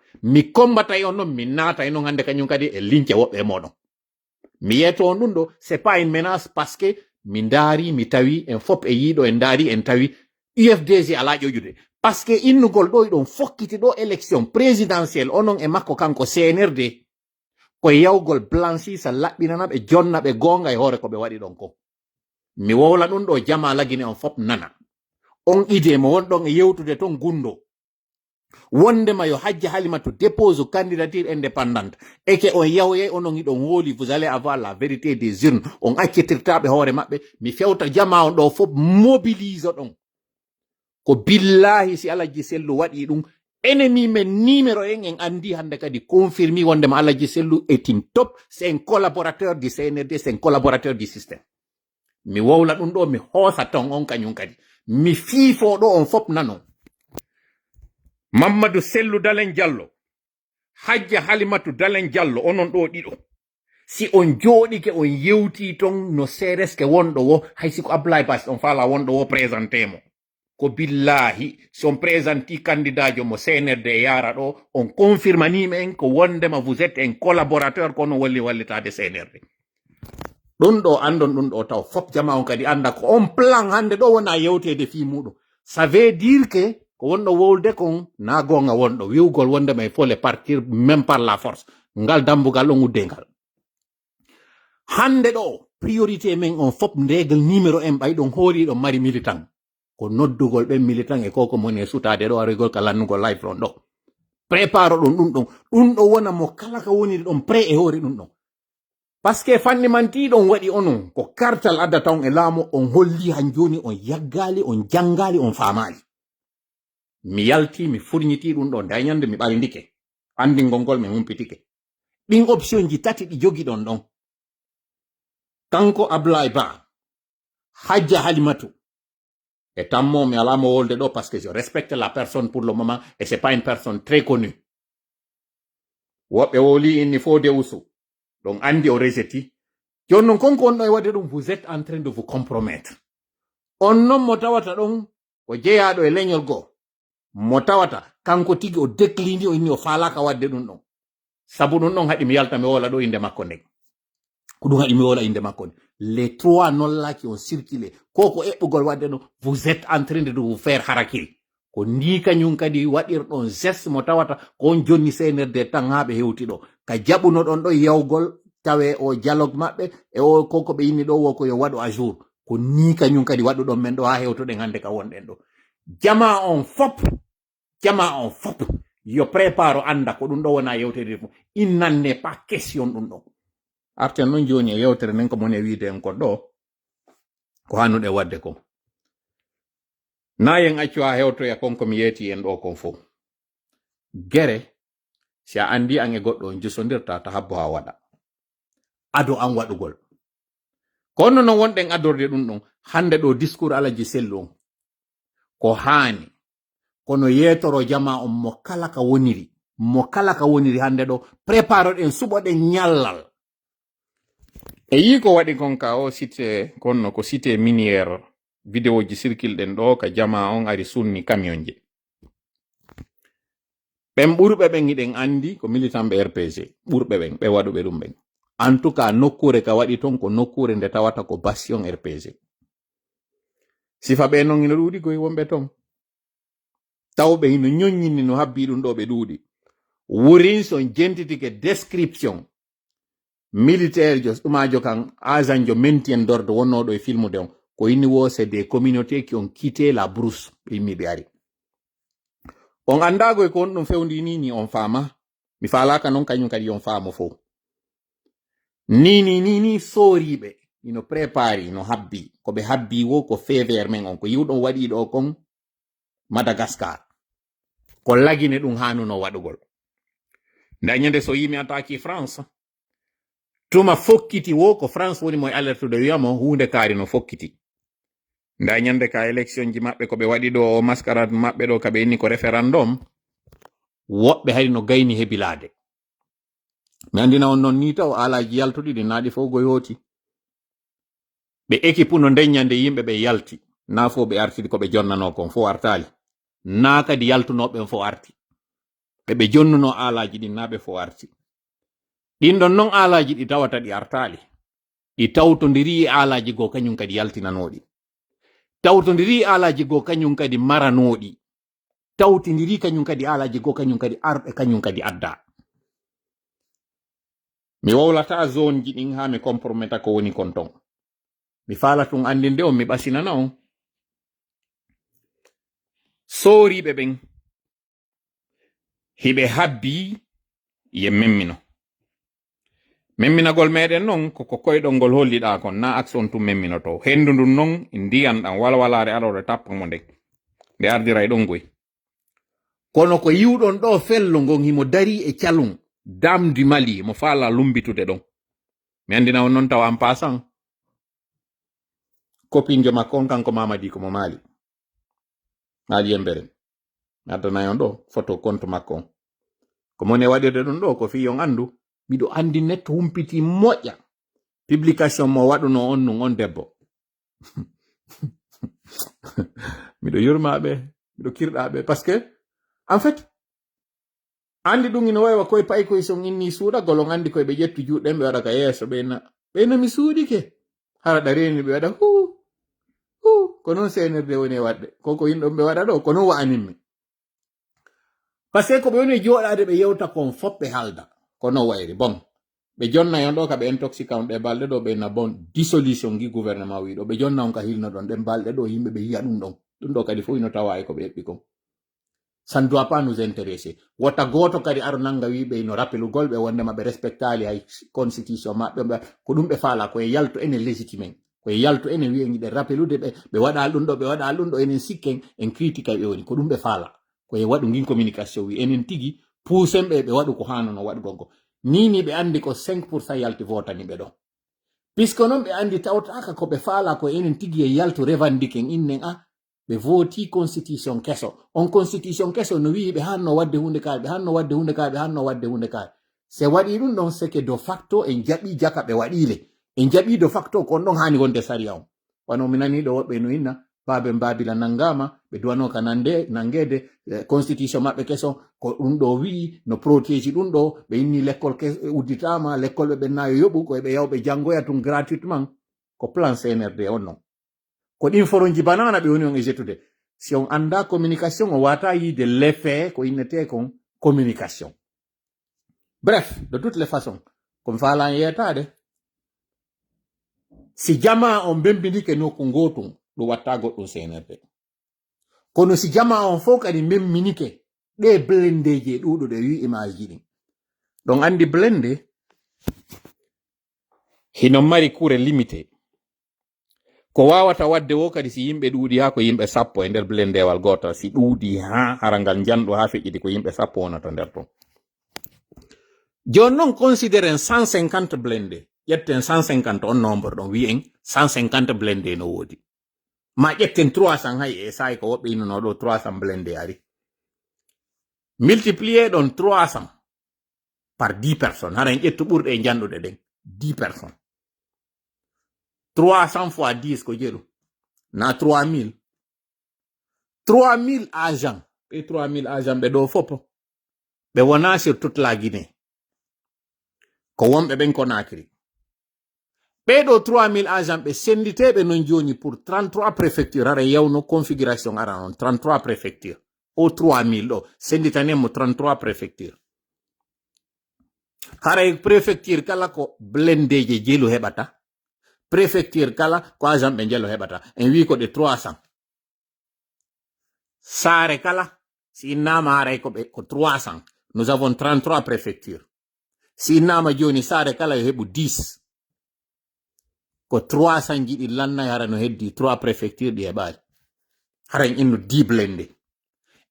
S3: on noon mi naata e noon hande kañum kadi e lince woɓɓe moɗon mi yeto on ɗum ɗo c'est pas une menace parce que mi ndaari mi tawi en fop e yiiɗo en ndaari en tawi UFDG ala ƴoƴude parce que innugol ɗo ɗon fokkiti ɗo élection présidentielle onon e makko kanko CNRD ko yawgol blanchisa laɓɓinana ɓe jonna ɓe gonga e hoore ko ɓe waɗi ɗon ko mi wowla ɗum ɗo jama lagine on fop nana on idée mo wonɗon e yewtude ton gundo wondema yo Hajji Halimatu dépose candidature indépendante et que on yawye onon iɗon hooli vous allez avoir la vérité des urnes on accitirtaɓe hoore maɓɓe mi fewta jama on ɗo fop mobilise ɗon ko billahi si Alaji Sellu waɗi ɗum ennemi men numéro 1 en andi hande kadi confirmi wondema Alaji Sellu est une top c'est un collaborateur du CNRD c'est un collaborateur du système mi wowla ɗum ɗo mi hoosa ton on kañum kadi mi fiifo ɗo on fop nanon Mamadou Sellu Dalen Diallo Hajji Halimatu Dalen Diallo onon ɗo ɗiɗo si on jooɗike on yewti ton no sereske wonɗo wo hay siko Ablaye Bass on faala wonɗo wo présenté mo ko billahi si on présenti candidat jo mo CNRD e yara ɗo on confirmanima en ko wondema vous êtes un collaborateur kono wolli wallitade CNRD ɗum ɗo andon ɗum ɗo taw fop jama on kadi anda ko on plan hande ɗo wona yewtede fi muɗum ça veut dire que ko wonɗo wolde kon na gonga wonɗo wiwgol wondema il faut les partir même par la force ngal dambugal ɗon uddengal hande ɗo priorité men on fop ndegal numéro en ɓayɗon hoori ɗon mari militant ko noddugol ɓen militant e koko moni e sutade ɗo arigol ka lannugol live ɗon ɗo préparo ɗon ɗum ɗo wona mo kala ka woni ɗon pré e hoori ɗum ɗon parce que fanni mantiɗon waɗi onon ko kartal addata on e laamu on holli han joni on yaggali on jangali on famali mi yalti mi furniti ɗum ɗo nda ñande mi ɓaldike andingol ngol mi humpitike ɗin option ji tati ɗi jogi ɗon ɗon kanko Ablaye Ba Hadja Halimatu et tammo mi alamo wolde ɗo parce que je respecte la personne pour le moment et c'est pas une personne très connue woɓɓe woli inni Fodé Oussou donc andi o reseti joni non konko on ɗo e waɗde ɗum vous êtes en train de vous compromettre on non mo tawata ɗon ko jeeyaɗo e leñol goo mo tawata kanko tigi o déclini o inni o faalaka wadde ɗum ɗon sabu ɗum ɗon haɗi mi yalta mi wola ɗo inde makko nden ko ɗum haɗi mi wola inde makko nde les trois nollaki on circulé koko eɓɓugol wadde ɗo vous êtes en train de vous faire harakil ko ndi kañum kadi waɗirɗon geste mo tawata ko on jonni CNRD tan ha ɓe hewti ɗo ka jaɓuno ɗon ɗo yawgol tawe o dialogue maɓɓe e o koko ɓe yinni ɗo wo ko yo waɗu à jour ko ni kañum kadi waɗuɗon men ɗo ha hewtoɗen hande ka wonɗen ɗo jama on fop yo prépare anda ko ɗum ɗo wona yewtere fu il n'en est pas question ɗum ɗo arten noon joni e yewtere nden ko moni e wiide en kon ɗo ko hannuɗe wadde ko na yen accu ha hewtoya konko mi yeeti en ɗo kon fof gere si a andi an e goɗɗo on jusodirta ta habbo ha waɗa ado an waɗugol kono non wonɗen adorde ɗum ɗon hande ɗo discours alaji sellu on ko haani kono yetoro jama on mo kala ka woniri hande ɗo préparo ɗen suɓoɗen ñallal e yi ko waɗi kon ka o site konno ko site minière vidéo ji circulɗen ɗo ka jama on ari sunni camion je ɓen ɓurɓe ɓen iɗen andi ko militant ɓe RPG ɓurɓe ɓen ɓe waɗuɓe ɗum ɓen en tout cas nokkure ka waɗi ton ko nokkure nde tawata ko bastion RPG sifa ɓe noon ina ɗuuɗi koye wonɓe ton tawɓe ino ñoññini no habbi ɗum ɗo ɓe ɗuuɗi wurin son jentitike description militaire jo ɗumajo kan agent jo maintien d'ordre wonnoɗo e filmu de on ko inni wo c'est des communautés qui ont quitté la brousse ɓe yimmi ɓe ari on andago e ko on ɗum fewndi ni on faama mi faalaka noon kañum kadi on faamo fo ni sooriɓe ino prépari no habbi ko ɓe habbi wo ko fever men on ko yiwɗon waɗi ɗo kon Madagascar ko lagine ɗum hanuno waɗugol dañande so yimi attaque France tuma fokkiti wo ko France woni moye alerte de wiyamo hunde kaari no fokkiti dañande ka élection ji maɓɓe ko ɓe waɗi ɗo mascarade maɓɓe ɗo kaɓe inni ko référendum woɓɓe hari no gayni hebilade mi andina on noon ni taw alaji yaltuɗi ɗi naaɗi fof goy hooti ɓe équipe no ndeññande yimɓe ɓe yalti na fo ɓe artidi ko ɓe jonnano kon fo artali na kadi yaltunoɓen fo arti ɓe jonnuno alaji ɗin naɓe fo arti ɗin ɗon non alaji ɗi tawata ɗi artali ɗi tawtodiri alaji go kañum kadi yaltinanoɗi tawtodiri alaji go kañum kadi maranoɗi tawtidiri kañum kadi alaji go kañum kadi arɓe kañum kadi adda mi wowlata zone ji ɗin ha mi comprometa ko woni kon ton mi faala tun andinde on mi ɓasinana on sooriɓe ɓen hiɓe habbi ye memminagol meɗen noon koko koyɗol ngol holliɗa kon na action tum memminoto hendu ndun noon ndiyan ɗan walwalare alore tappamo nden nde ardiray ɗon goy kono ko yiwɗon ɗo fello ngon himo dari e calum damdi mali mo faala lumbitude ɗon mi andina on noon taw en passant copinjo makko on kanko Mamadi ko mo maali yemberen mi addanayi on ɗo photo compte makko on ko moni waɗirde ɗum ɗo ko fi on andu miɗo andi net humpiti moƴƴa publication mo waɗuno on nun on debbo miɗo yurmaɓe miɗo kirɗaɓe par ce que en fait andi ɗum ino wawa koye pay koye son inni suuɗagol on andi koye ɓe ƴettu juɗɗen ɓe waɗa ka yeeso ɓeyna mi suuɗike hara ɗa reni ɓe waɗa hu ko noon CNRD woni e waɗde koko yimɗon ɓe waɗa ɗo ko noon wa'aninmi par ce que ko ɓe woni jooɗade ɓe yewta kon fop ɓe halda kono wayri bon be jonna yon do ka be intoxicant de balde do be na bon dissolution gi gouvernement wi do be jonna on ka hilno don de balde do yimbe be yiya dum do kadi fo ino tawa ko be ko ça ne doit pas nous intéresser wota goto kadi aro nanga wi be no rappelu golbe wonde ma be respectali ay constitution ma be ko dum be fala ko e yalto ene légitime ko e yalto ene wi ngi de rappelude be wada dum do enen sikken en critique be woni ko dum be fala ko e wadu ngin communication wi enen tigi pousembe be wadu ko hanono wadu gongo nini be andi ko 5% yalti vota ni be do puisque non be andi tawtaka ko be fala ko enen tigi e yalto revendiquing innen be voti constitution keso on constitution keso no wi be hanno wadde hunde kay se wadi dum don c'est que de facto en jabi jaka be wadile en jabi de facto kon don hani wonde sariya on wano minani do wobbe no inna babe mbabila nangama be duwano kanande nangede constitution mabbe keso ko dum do wi no protege dum do be inni l'école ke uditama l'école be nayo yobu ko be yawbe jangoya tum gratuitement ko plan CNRD on non ko din foronji banana be woni on ejetude si on anda communication on wata yi de l'effet ko inete kon communication bref de toutes les façons comme fala yetade si jama on bembindi ke no ko ngotum do watta goddo CNRD kono si jama on fo kadi memminike de blendeje dudo de wi image din donc andi blende hino mari kure limité ko wawata wadde wo kadi si yimbe duudi ha ko yimbe sappo e nder blendewal goto si duudi ha harangal jando ha fejidi ko yimbe sappo wonata nder ton jon non considéren 150 blende yetten 150 on nombre don wi en 150 blende no wodi ma yetten 300 hay e sai ko wobbe ino no do 300 blende ari multiplier don 300 par 10 personnes haren yettu burde e jandude den 10 personnes 300 fois 10 ko jeru na 3000 agents et 3000 agents be do fopo be wona sur toute la Guinée ko wonbe ben Conakry be do 3000 agents be senditebe non joni pour 33 préfectures ara yawno configuration ara non 33 préfectures o 3000 do senditanemo 33 préfectures hara préfecture kala ko blendeje jelu hebata préfecture kala ko agent be jello hebata en wi ko de 300 sare kala si nama hara ko be ko 300 nous avons 33 préfectures si nama joni sare kala hebu 10 ko 300 jidi lanna hara no heddi 3 préfectures di hebal hara inno 10 blende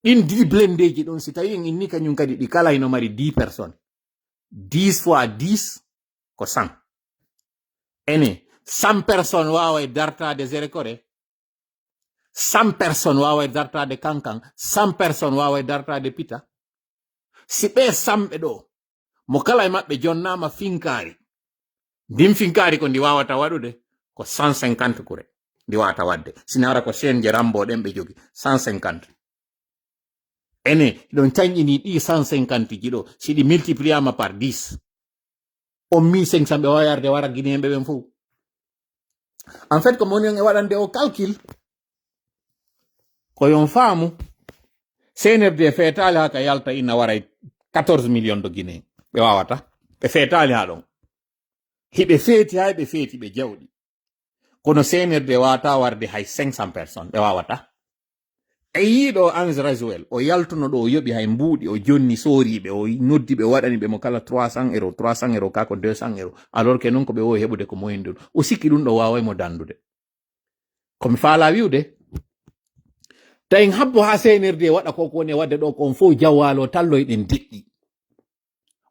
S3: din 10 blende ji don si tawi inni kanyum kadi di kala ino mari 10 personnes 10 fois 10 ko 100 ene 100 personnes wawa darta de Zerekore 100 personnes wawa darta de Kankan 100 personnes wawa darta de Pita si be sambe do mo kala mabbe jonnama finkari dim finkari ko ndi wawata wadude ko 150 kure ndi wawata wadde sinara ko senje rambo den be jogi 150 ene don tanjini di 150 jido si di multipliama par 10 o 1500 be wayarde wara Guinéembe ben fu en fait comme on est wadande au calcul ko yon famu CNRD fetali haka yalta ina waray 14 millions de Guinée be wawata be fetali ha don hibe feti hay be feti be jawdi kono CNRD wata warde hay 500 personnes be wawata e yido Ange Rajoel o yaltuno do yobi hay mbudi o jonni soribe o noddi be wadani be mo kala 300 euro kako 200 euro alors que non ko be o hebude ko moyendu o sikki dum do waaway mo dandude comme fala wiude tayin habbo ha CNRD wada ko ko ne wadde do kon fo jawalo talloyden diddi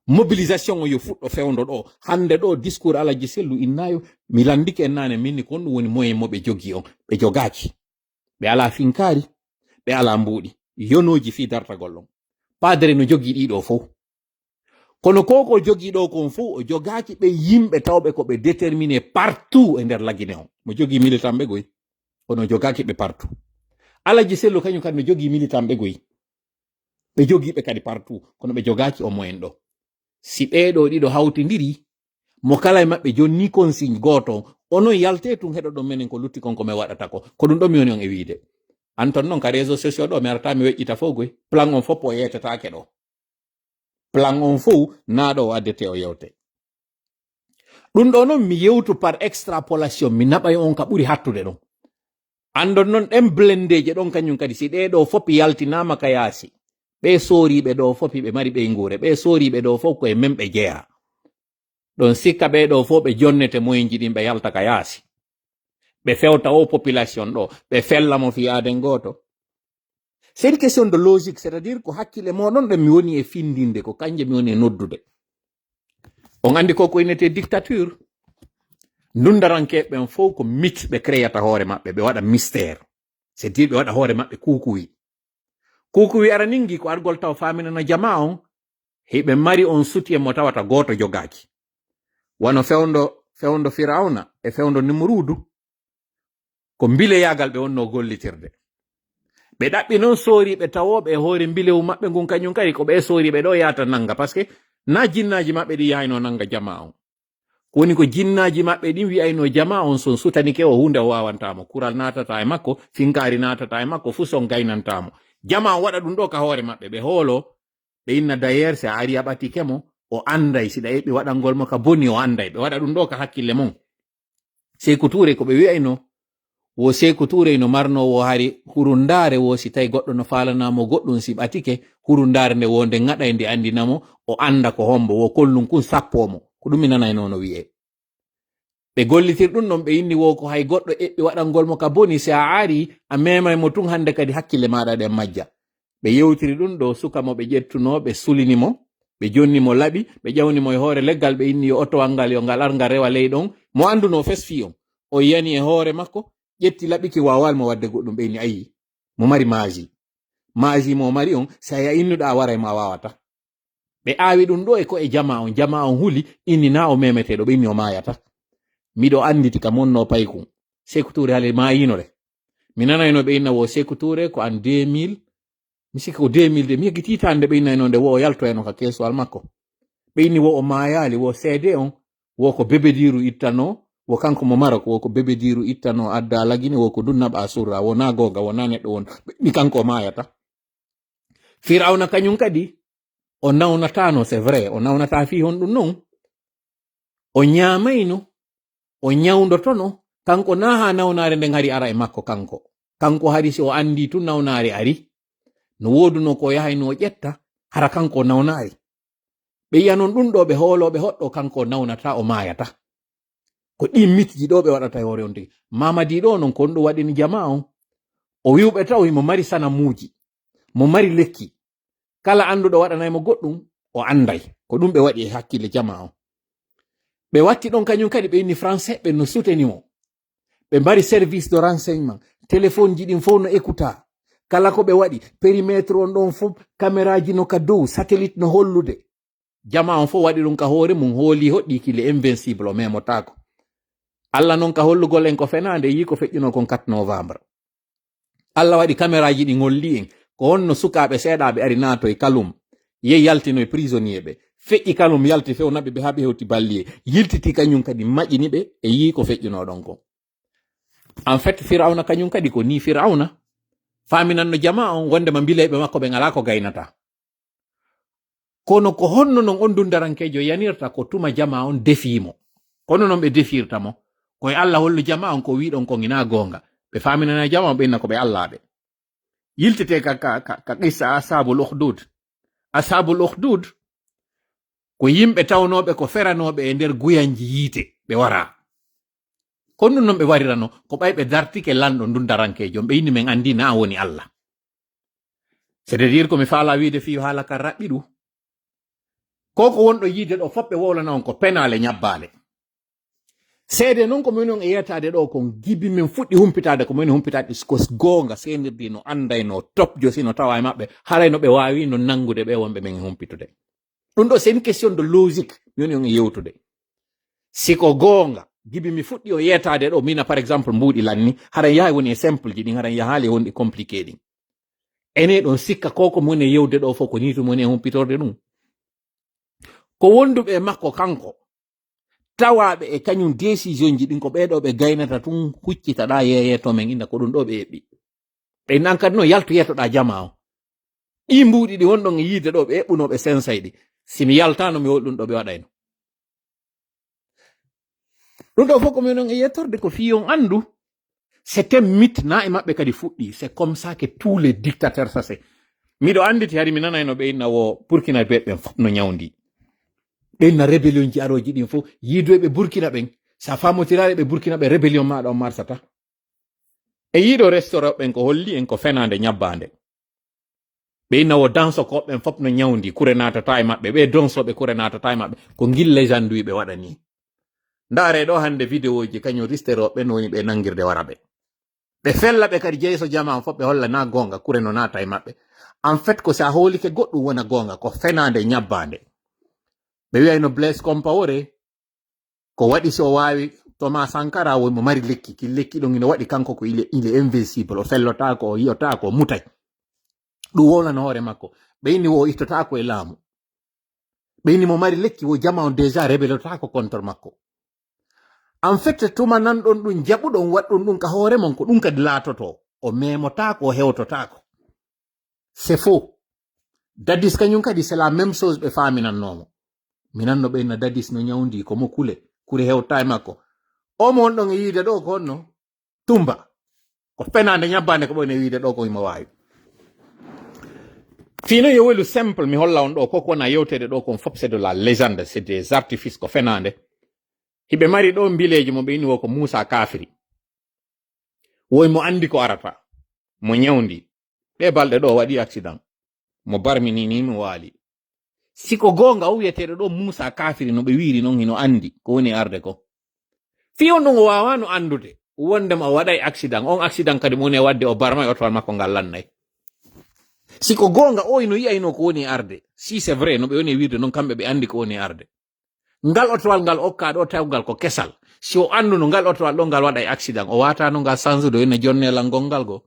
S3: mobilisation o yo fuddo fewndo do hande do discours ala giselu innayo mi landike nane minni kon woni moyen mo be jogi on be jogaaki be ala finkari be ala mbudi yonoji fi darta gollon padre no jogi dido fo kono koko jogi do kon fo o jogaaki be yimbe tawbe ko be déterminé partout e der la Guinée on mo jogi militant be goy kono jogaaki be partout ala giselu kanyu kan me jogi militant be goy be jogi be kadi partout kono be jogaaki o moyen do si beedo dido hawtindiri mo kala e mabbe jonni consigne goto ono yalte tun hedo do menen ko lutti konko me wadata ko dum do mi woni on e wiide anton non ka réseaux sociaux do mi arta mi wejita fogoy plan on fopo yetata ke do plan on fou naɗo waddete o yewte ɗum ɗo noon mi yewtu par extrapolation mi naɓay on ka ɓuri hattude ɗon andon noon ɗen blendeje ɗon kañum kadi si ɗeɗo fopi yaltinama ka yaasi ɓe soriɓe ɗo fopi ɓe mari ɓeygure ɓe soriɓe ɗo fof koye men ɓe jeeya ɗon sikka ɓe ɗo fof ɓe jonnete moyenji ɗin ɓe yalta ka yaasi ɓe fewta o population ɗo ɓe fellamo fiyaden goto. C'est une question de logique, c'est-à-dire ko hakkille moɗon ɗo mi woni e findinde ko kanje mi woni e noddude on andi ko koynete dictature ndundarankeɓen fof ko mythe ɓe créata hoore maɓɓe ɓe waɗa mystère c'est-à-dire ɓe waɗa hoore maɓɓe kukuwi ara ningi ko argol taw faminana jama on hiɓe mari on suti e mo tawata goto jogaki wano fewndo Firawna e fewndo Nimrudu ko mbileyagal ɓe wonno gollitirde ɓe ɗaɓɓi noon soriɓe tawoɓe e hoore mbilewu maɓɓe ngun kañum kadi ko ɓe soriɓe ɗo yata nanga par ce que na jinnaji maɓɓe ɗi yahayno nanga jama on ko woni ko jinnaji maɓɓe ɗin wiyayno jama on son sutanike o hunde o wawantamo kural natata e makko finkari natata e makko fu son gaynantamo jama on waɗa ɗum ɗo ka hoore maɓɓe ɓe hoolo ɓe inna d'ailleurs si a ari a ɓatikemo o anday siɗa yeɓi waɗangol mo ka boni o anday ɓe waɗa ɗum ɗo ka hakkille mon Sékou Touré ko ɓe wiyayno wo Sékou Touré no marnowo hari hurundare wo si tawi goɗɗo no falanamo goɗɗum si ɓatike hurundare nde wonde ngaɗa e nde andinamo o anda ko hombo wo kollum kun sappomo ko ɗum mi nanayno no wiye ɓe gollitir ɗum ɗon ɓe inni wo ko hay goɗɗo eɓɓi waɗangol mo ka boni si a ari a memay mo tun hande kadi hakkille maɗa ɗen majja ɓe yewtiri ɗum ɗo suka mo ɓe ƴettuno ɓe sulinimo ɓe jonnimo laɓi ɓe ƴawnimo e hoore leggal ɓe inni yo otowal ngal yo ngal arngal rewa ley ɗon mo anduno fesfi on o yani e hoore makko ƴetti laɓiki wawalmo wadde goɗɗum ɓe inni ayi mo mari maji mo mari on sa ya innuɗa wara ma wawata ɓe aawi ɗum ɗo e ko e jama on huli inni na o memeteɗo ɓe inni o mayata miɗo anditi ka monno paykum Sékou Touré hale mayinore mi nanayno ɓe inna wo Sékou Touré ko an 2000 mi sikka ko 2000 de mi yeggititande ɓe innayno nde wo o yaltoyno ka kesuwal makko ɓe inni wo o mayali wo seede on wo ko bebediru ittano wo kanko mo Maroc wo ko bebediru ittano adda lagine wo ko dunnaɓa surra wona goga wona neɗɗo won ni kanko o mayata Firawna kañum kadi o nawnatano c'est vrai o nawnata fi hon ɗum non o ñamayno o ñawdotono kanko na ha nawnare nden hari ara e makko kanko hari si o andi tun nawnare ari no woduno ko yahayno o ƴetta hara kanko nawnari ɓe yiya non ɗum ɗo ɓe hooloɓe hoɗɗo kanko nawnata o mayata ko ɗi mitji ɗo ɓe waɗata e hoore on tigi Mamadi ɗo non kon ɗo waɗini jama on o wiwɓe taw mo mari sanamuji mo mari lekki kala anduɗo waɗanaymo goɗɗum o anday ko ɗum ɓe waɗi e hakkille jama on ɓe watti ɗon kañum kadi ɓe inni français ɓe no sutenimo ɓe mbari service de renseignement téléphone ji ɗin fof no écouta kala ko ɓe waɗi périmètre on ɗon fof caméraji no ka dow satellite no hollude jama on fof waɗi ɗum ka hoore mum hooli hoɗɗi kile invincible o memotako Allah non ka hollugol en ko fenande yi ko feƴƴuno kon 4 novembre Allah waɗi caméraji ɗi ngolli en ko honno sukaɓe seeɗaɓe ari nato e kalum yehi yaltino e prisonnier ɓe feƴƴi kalum yalti fewnaɓe ɓe haaɓe hewti balliye yiltiti kañum kadi maƴƴini ɓe e yi ko feƴƴuno ɗon kon en fait Firawna kañum kadi ko ni Firawna faminanno jama on wondema mbileɓe makko ɓe ngala ko gaynata kono ko honno non on dundarankejo yanirta ko tuma jama on defimo kono non ɓe defirtamo koye Allah hollu jama on ko wiɗon ko ina gonga ɓe faminana jama on ɓenna ko ɓe allaɓe yiltete ka qissa ashabul ukhdud ko yimɓe tawnoɓe ko feranoɓe e nder guyanji yiite ɓe wara kono non ɓe warirano ko ɓayɓe dartike lanɗo dundarankejo ɓe inni men andi na woni Allah c'est à dire ko mi faala wiide fi haala ka raɓɓi ɗu koko wonɗo yiide ɗo fof ɓe wowlana on ko penale ñabbale seede noon ko min on e yetade ɗo kon gibi min fuɗɗi humpitade ko min humpitade ko gonga senirdi no anday no topjo sino tawa e maɓɓe haray no ɓe wawi no nangude ɓe wonɓe men humpitude ɗum ɗo c'est une question de logique min on e yewtude siko gonga gibi mi fuɗɗi o yetade ɗo mina par exemple mbuuɗi lanni haray yahay woni e simple ji ɗin haray yahali wonɗi compliqué ɗin ene ɗon sikka koko mon e yewde ɗo fof ko ni to mon e humpitorde ɗum ko wonduɓe makko kanko tawaɓe e kañum décision ji ɗin ko ɓeɗo ɓe gaynata tun huccitaɗa yeyeto men inda ko ɗum ɗo ɓe eɓɓi ɓe nan kadi no yaltu yetoɗa jama o ɗi mbuuɗi ɗi wonɗon e yiide ɗo ɓe eɓɓunoɓe sensayɗi si mi yaltano mi wol ɗum ɗo ɓe waɗayno ɗum ɗo fof ko minen e yettorde ko fiyon andu c'était mythe na e maɓɓe kadi fuɗɗi c'est comme ça que tous les dictateurs ça c'est miɗo anditi hari mi nanayno ɓe inna wo burkina ɓe ɓen fof no ñawdi ɓe inna rébellion ji aroji ɗin fof yiidoɓe burkina ɓen sa famotiraɗe ɓe burkina ɓe rébellion maɗa on marsata e yiiɗo restaurant ɓen ko holli en ko fenande ñabbande ɓe inna wo danso koɓɓen fof no ñawdi kure natata e maɓɓe ɓe donsoɓe kure natata e maɓɓe ko gil légende wi ɓe waɗani ndaare ɗo hande vidéo ji kañum risteroɓe no woni ɓe nangirde wara ɓe ɓe fella ɓe kadi jeyso jama fof ɓe holla na gonga kure no nata e maɓɓe en fait ko sa holike goɗɗum wona gonga ko fenande ñabbande ɓe wiyayno Blaise Compaoré ko waɗi so wawi Thomas Sankara wonmo mari lekki ki lekki ɗon ina waɗi kanko ko il est invincible o fellotako o yiyotako o mutay ɗum wolano hoore makko ɓe inni wo ittotako e laamu ɓe inni mo mari lekki wo jama on déjà rebelotako contre makko en fait tuma nan ɗon ɗum jaɓuɗon waɗɗum ɗum ka hoore mon ko ɗum kadi laatoto o memotako o hewtotako c'est faux Dadis kañum kadi c'est la même chose ɓe faminannomo minanno ɓe inna Dadis no ñawdi ko mo kure hewta e makko o mo on ɗon e yiide ɗo ko honno tumba ko fenande ñabbande ko ɓone wiide ɗo ko imo wawi fino yo welu simple mi holla on ɗo koko wona yewtede ɗo kon fof c'est de la légende c'est des artifices ko fenande hiɓe mari ɗo mbileji mo ɓe inni wo ko Moussa Kafiri woy mo andi ko arata mo ñawdi ɓe balɗe ɗo waɗi accident mo barmini ni mi waali siko gonga o wiyeteɗo ɗo Moussa Kafiri no ɓe wiri non hino andi ko woni arde ko fi on ɗum o wawano andude wondema o waɗay accident on accident kadi mo woni e wadde o barma e otowal makko ngal lannay siko gonga o ino yiyayno ko woni arde si c'est vrai no ɓe woni wirde non kamɓe ɓe andi ko woni arde ngal otowal ngal okka ɗo tawgal ko kesal si o anduno ngal otowal ɗo ngal waɗay accident o watano ngal sansude wona jonnelal gongal go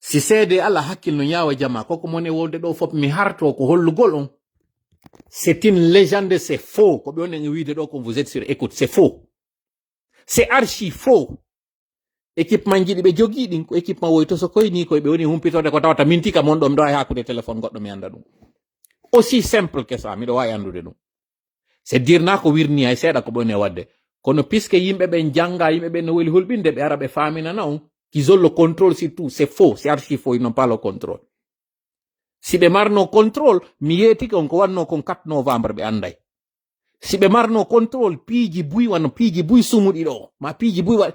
S3: si seede Allah hakkil no ñaawa jama koko mone wolde ɗo fof mi harto ko hollugol on c'est une légende c'est faux ko ɓe woni e wiide ɗo ko vous êtes sur écoute c'est faux c'est archi faux équipement ji ɗi ɓe jogii ɗin ko équipement woyto so koyni koye ɓe woni humpitode ko tawata min tika mon ɗo mi ɗo e hakkude téléphone goɗɗo mi anda ɗum aussi simple que ça miɗo wawi andude ɗum c'est dire na ko wirni hay seeɗa ko ɓe woni e wadde kono puisque yimɓe ɓen janga yimɓe ɓen no weli hulɓinde ɓe ara ɓe faminana on qu'ils ont le contrôle sur tout c'est faux c'est archi faux ils n'ont pas le contrôle si ɓe marno contrôle mi yeetike on ko wanno kon 4 novembre ɓe anday si ɓe marno contrôle piiji buy wano piiji buy sumuɗi ɗo ma piiji buy wa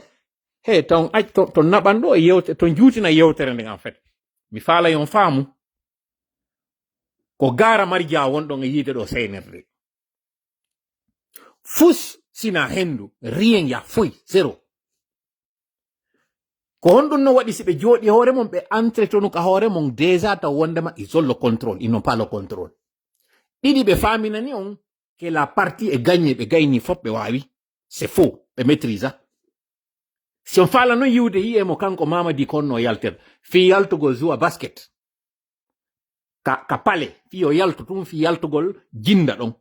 S3: he ton aj to naɓan ɗo e yewte to juutina yewtere nden en fait mi faala yon faamu ko gara marja wonɗon e yiide ɗo seynirde fus sina hendu rien ya foy zéro ko honɗum no waɗi si ɓe jooɗi hoore mon ɓe entretenu ka hoore mon déjà taw wondema ils ont le contrôle ils n'ont pas le contrôle ɗiɗi ɓe faminani on que la partie est gagnée ɓe gayni fof ɓe wawi c'est faux ɓe maîtrisa si on fala no yiwde yiyemo kanko Mamadi konno yalter fi yaltugol joua basket ka pale fi o yaltu tum fi yaltugol jinda ɗon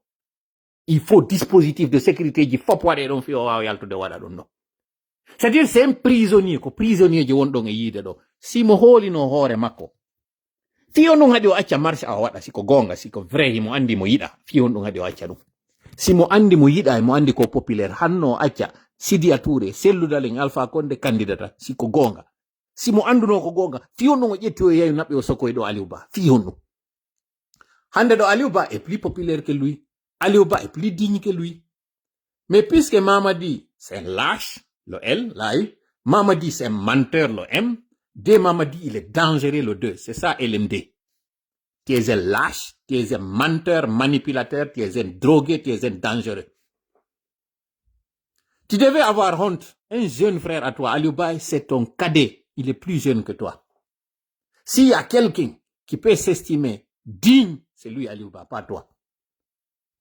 S3: il faut dispositif de sécurité ji fof waɗe ɗon fi o wawa yaltude waɗa ɗum ɗon c'est-à-dire c'est un prisonnier ko prisonnier ji wonɗon e yiide ɗo simo hoolino hoore makko fi on ɗum haɗi o acca marche a waɗa siko gonga siko vrai himo andi mo yiɗa fi on ɗum haɗi o acca ɗum simo andi mo yiɗa mo andi ko populaire hanno acca Sidia Touré selludalen Alpha Condé candidata siko gonga simo anduno ko gonga fi on ɗum o ƴetti o yeeyu naɓɓe o sokoye ɗo Aliou Ba fi on ɗum hande ɗo Aliou Ba est plus populaire que lui Aliou Ba est plus digne que lui mais puisque Mamadi c'est un lâche le L, la I. Mamadi, c'est un menteur, le M. D, Mamadi, il est dangereux, le 2. C'est ça, LMD. Tu es un lâche, tu es un menteur, manipulateur, tu es un drogué, tu es un dangereux. Tu devais avoir honte. Un jeune frère à toi, Aliou Ba, c'est ton cadet. Il est plus jeune que toi. S'il y a quelqu'un qui peut s'estimer digne, c'est lui, Aliou Ba, pas toi.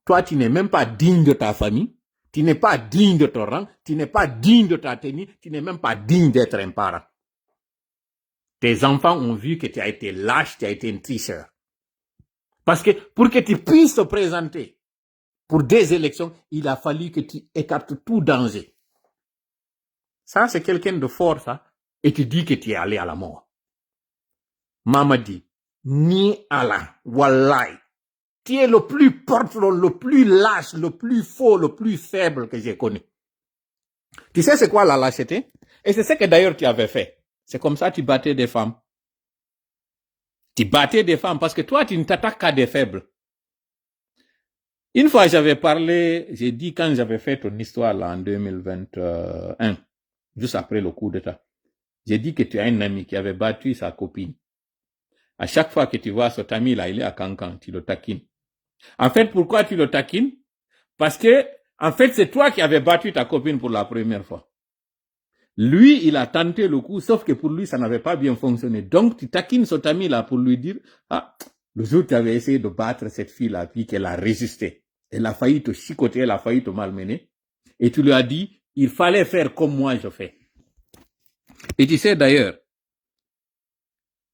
S3: Toi, tu n'es même pas digne de ta famille. Tu n'es pas digne de ton rang, tu n'es pas digne de ta tenue, tu n'es même pas digne d'être un parent. Tes enfants ont vu que tu as été lâche, tu as été un tricheur. Parce que pour que tu puisses te présenter pour des élections, il a fallu que tu écartes tout danger. Ça, c'est quelqu'un de fort, ça. Et tu dis que tu es allé à la mort. Mamadi, ni Allah, wallahi. tu es le plus porte-rôle, le plus lâche, le plus faux, le plus faible que j'ai connu. Tu sais c'est quoi la lâcheté? Et c'est ce que d'ailleurs tu avais fait. C'est comme ça que tu battais des femmes. Tu battais des femmes parce que toi, tu ne t'attaques qu'à des faibles. Une fois, j'avais parlé, j'ai dit quand j'avais fait ton histoire là en 2021, juste après le coup d'État, j'ai dit que tu as un ami qui avait battu sa copine. À chaque fois que tu vois cet ami là, il est à Cancan, tu le taquines. En fait, pourquoi tu le taquines? Parce que, en fait, c'est toi qui avais battu ta copine pour la première fois. Lui, il a tenté le coup, sauf que pour lui, ça n'avait pas bien fonctionné. Donc, tu taquines cet ami là pour lui dire, ah, le jour où tu avais essayé de battre cette fille-là, puis qu'elle a résisté. Elle a failli te chicoter, elle a failli te malmener. Et tu lui as dit, il fallait faire comme moi je fais. Et tu sais d'ailleurs,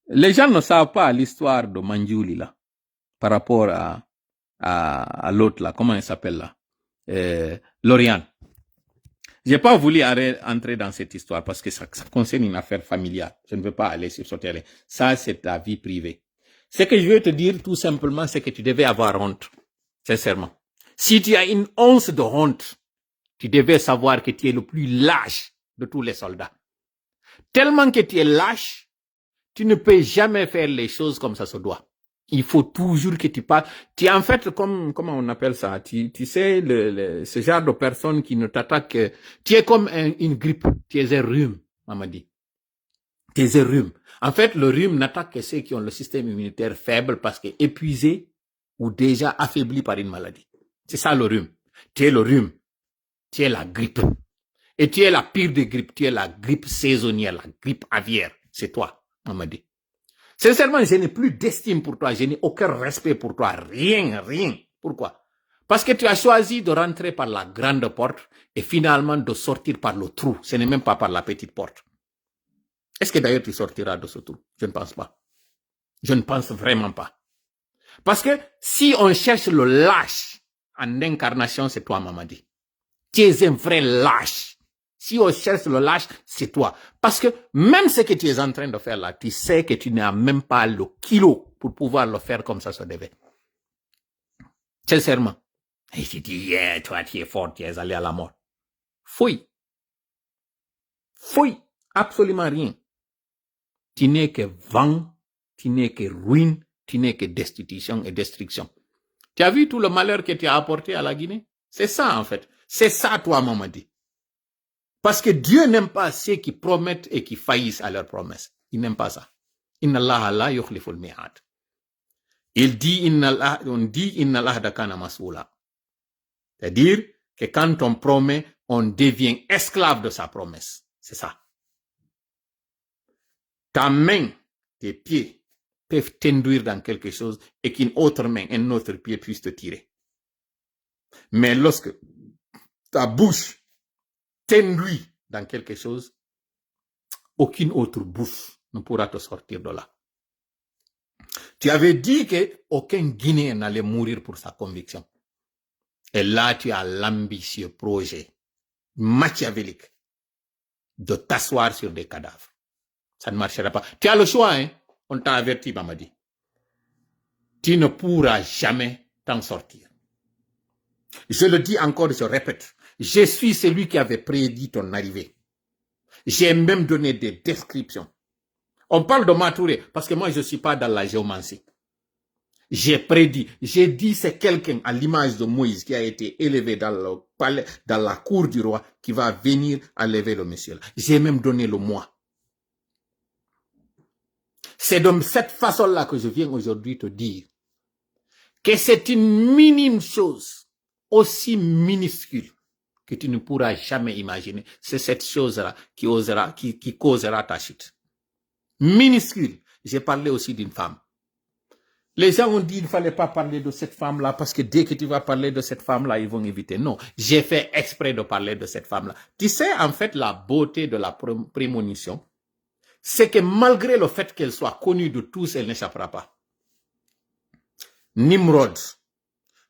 S3: les gens ne savent pas l'histoire de Manjuli là, par rapport à l'autre là, comment elle s'appelle là, Lauriane. J'ai pas voulu entrer dans cette histoire parce que ça concerne une affaire familiale. Je ne veux pas aller sur ce terrain. Ça, c'est ta vie privée. Ce que je veux te dire tout simplement, c'est que tu devais avoir honte. Sincèrement. Si tu as une once de honte, tu devais savoir que tu es le plus lâche de tous les soldats. Tellement que tu es lâche, tu ne peux jamais faire les choses comme ça se doit. Il faut toujours que tu parles. Tu es en fait comme, comment on appelle ça? Tu sais, ce genre de personne qui ne t'attaque. Tu es comme une grippe. Tu es un rhume, on m'a dit. Tu es un rhume. En fait, le rhume n'attaque que ceux qui ont le système immunitaire faible parce que épuisé ou déjà affaibli par une maladie. C'est ça le rhume. Tu es le rhume. Tu es la grippe. Et tu es la pire des grippes. Tu es la grippe saisonnière, la grippe aviaire. C'est toi, on m'a dit. Sincèrement, je n'ai plus d'estime pour toi. Je n'ai aucun respect pour toi. Rien. Pourquoi? Parce que tu as choisi de rentrer par la grande porte et finalement de sortir par le trou. Ce n'est même pas par la petite porte. Est-ce que d'ailleurs tu sortiras de ce trou? Je ne pense pas. Je ne pense vraiment pas. Parce que si on cherche le lâche en incarnation, c'est toi, Mamadi. Tu es un vrai lâche. Si on cherche le lâche, c'est toi. Parce que même ce que tu es en train de faire là, tu sais que tu n'as même pas le kilo pour pouvoir le faire comme ça se devait. Sincèrement. Et tu dis, yeah, toi, tu es fort, tu es allé à la mort. Fouille. Absolument rien. Tu n'es que vent, tu n'es que ruine, tu n'es que destitution et destruction. Tu as vu tout le malheur que tu as apporté à la Guinée? C'est ça, en fait. C'est ça, toi, Mamadi. Parce que Dieu n'aime pas ceux qui promettent et qui faillissent à leurs promesses. Il n'aime pas ça. Inna Allah la yukhliful mi'ad. On dit Inna Allah dakana mas'oula. C'est-à-dire que quand on promet, on devient esclave de sa promesse. C'est ça. Ta main, tes pieds peuvent t'induire dans quelque chose et qu'une autre main, un autre pied puisse te tirer. Mais lorsque ta bouche t'induit dans quelque chose, aucune autre bouche ne pourra te sortir de là. Tu avais dit qu'aucun Guinéen n'allait mourir pour sa conviction. Et là, tu as l'ambitieux projet machiavélique de t'asseoir sur des cadavres. Ça ne marchera pas. Tu as le choix, hein? On t'a averti, Mamadi. Tu ne pourras jamais t'en sortir. Je le dis encore, je répète. Je suis celui qui avait prédit ton arrivée. J'ai même donné des descriptions. On parle de Matouré, parce que moi, je ne suis pas dans la géomancie. J'ai prédit, j'ai dit c'est quelqu'un à l'image de Moïse qui a été élevé dans le palais, dans la cour du roi, qui va venir enlever le monsieur. J'ai même donné le mois. C'est de cette façon-là que je viens aujourd'hui te dire que c'est une minime chose, aussi minuscule, que tu ne pourras jamais imaginer. C'est cette chose-là qui causera ta chute. Minuscule. J'ai parlé aussi d'une femme. Les gens ont dit qu'il ne fallait pas parler de cette femme-là parce que dès que tu vas parler de cette femme-là, ils vont éviter. Non, j'ai fait exprès de parler de cette femme-là. Tu sais, en fait, la beauté de la prémonition, c'est que malgré le fait qu'elle soit connue de tous, elle n'échappera pas. Nimrod,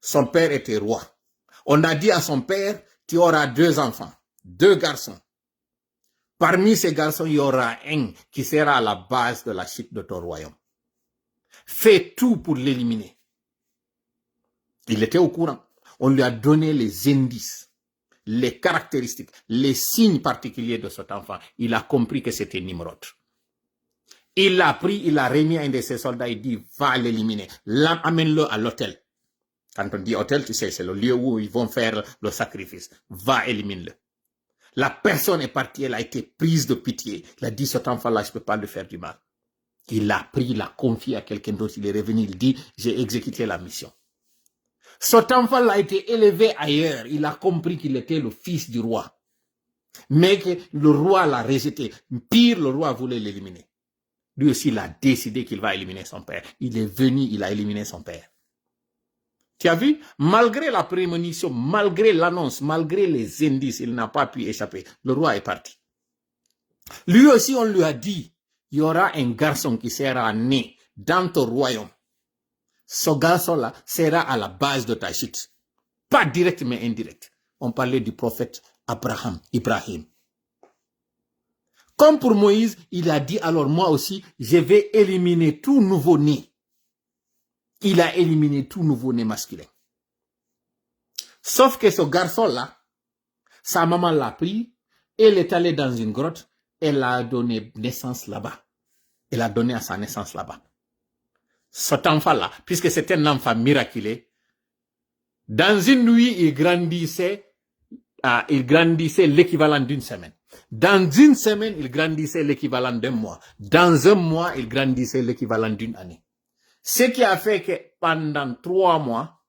S3: son père était roi. On a dit à son père, tu auras 2 enfants, 2 garçons. Parmi ces garçons, il y aura un qui sera à la base de la chute de ton royaume. Fais tout pour l'éliminer. Il était au courant. On lui a donné les indices, les caractéristiques, les signes particuliers de cet enfant. Il a compris que c'était Nimrod. Il l'a pris, il l'a remis à un de ses soldats, il dit, va l'éliminer. Amène-le à l'hôtel. Quand on dit hôtel, tu sais, c'est le lieu où ils vont faire le sacrifice. Va, élimine-le. La personne est partie, elle a été prise de pitié. Il a dit, cet enfant-là, je ne peux pas lui faire du mal. Il l'a pris, il l'a confié à quelqu'un d'autre, il est revenu, il dit, j'ai exécuté la mission. Cet enfant-là a été élevé ailleurs, il a compris qu'il était le fils du roi. Mais que le roi l'a rejeté. Pire, le roi voulait l'éliminer. Lui aussi, il a décidé qu'il va éliminer son père. Il est venu, il a éliminé son père. Tu as vu? Malgré la prémonition, malgré l'annonce, malgré les indices, il n'a pas pu échapper. Le roi est parti. Lui aussi, on lui a dit, il y aura un garçon qui sera né dans ton royaume. Ce garçon-là sera à la base de ta chute. Pas direct, mais indirect. On parlait du prophète Ibrahim. Comme pour Moïse, il a dit, alors moi aussi, je vais éliminer tout nouveau-né. Il a éliminé tout nouveau-né masculin. Sauf que ce garçon-là, sa maman l'a pris, elle est allée dans une grotte, elle a donné naissance là-bas. Elle a donné à sa naissance là-bas. Cet enfant-là, puisque c'était un enfant miraculé, dans une nuit, il grandissait l'équivalent d'une semaine. Dans une semaine, il grandissait l'équivalent d'un mois. Dans un mois, il grandissait l'équivalent d'une année. Ce qui a fait que pendant 3 mois,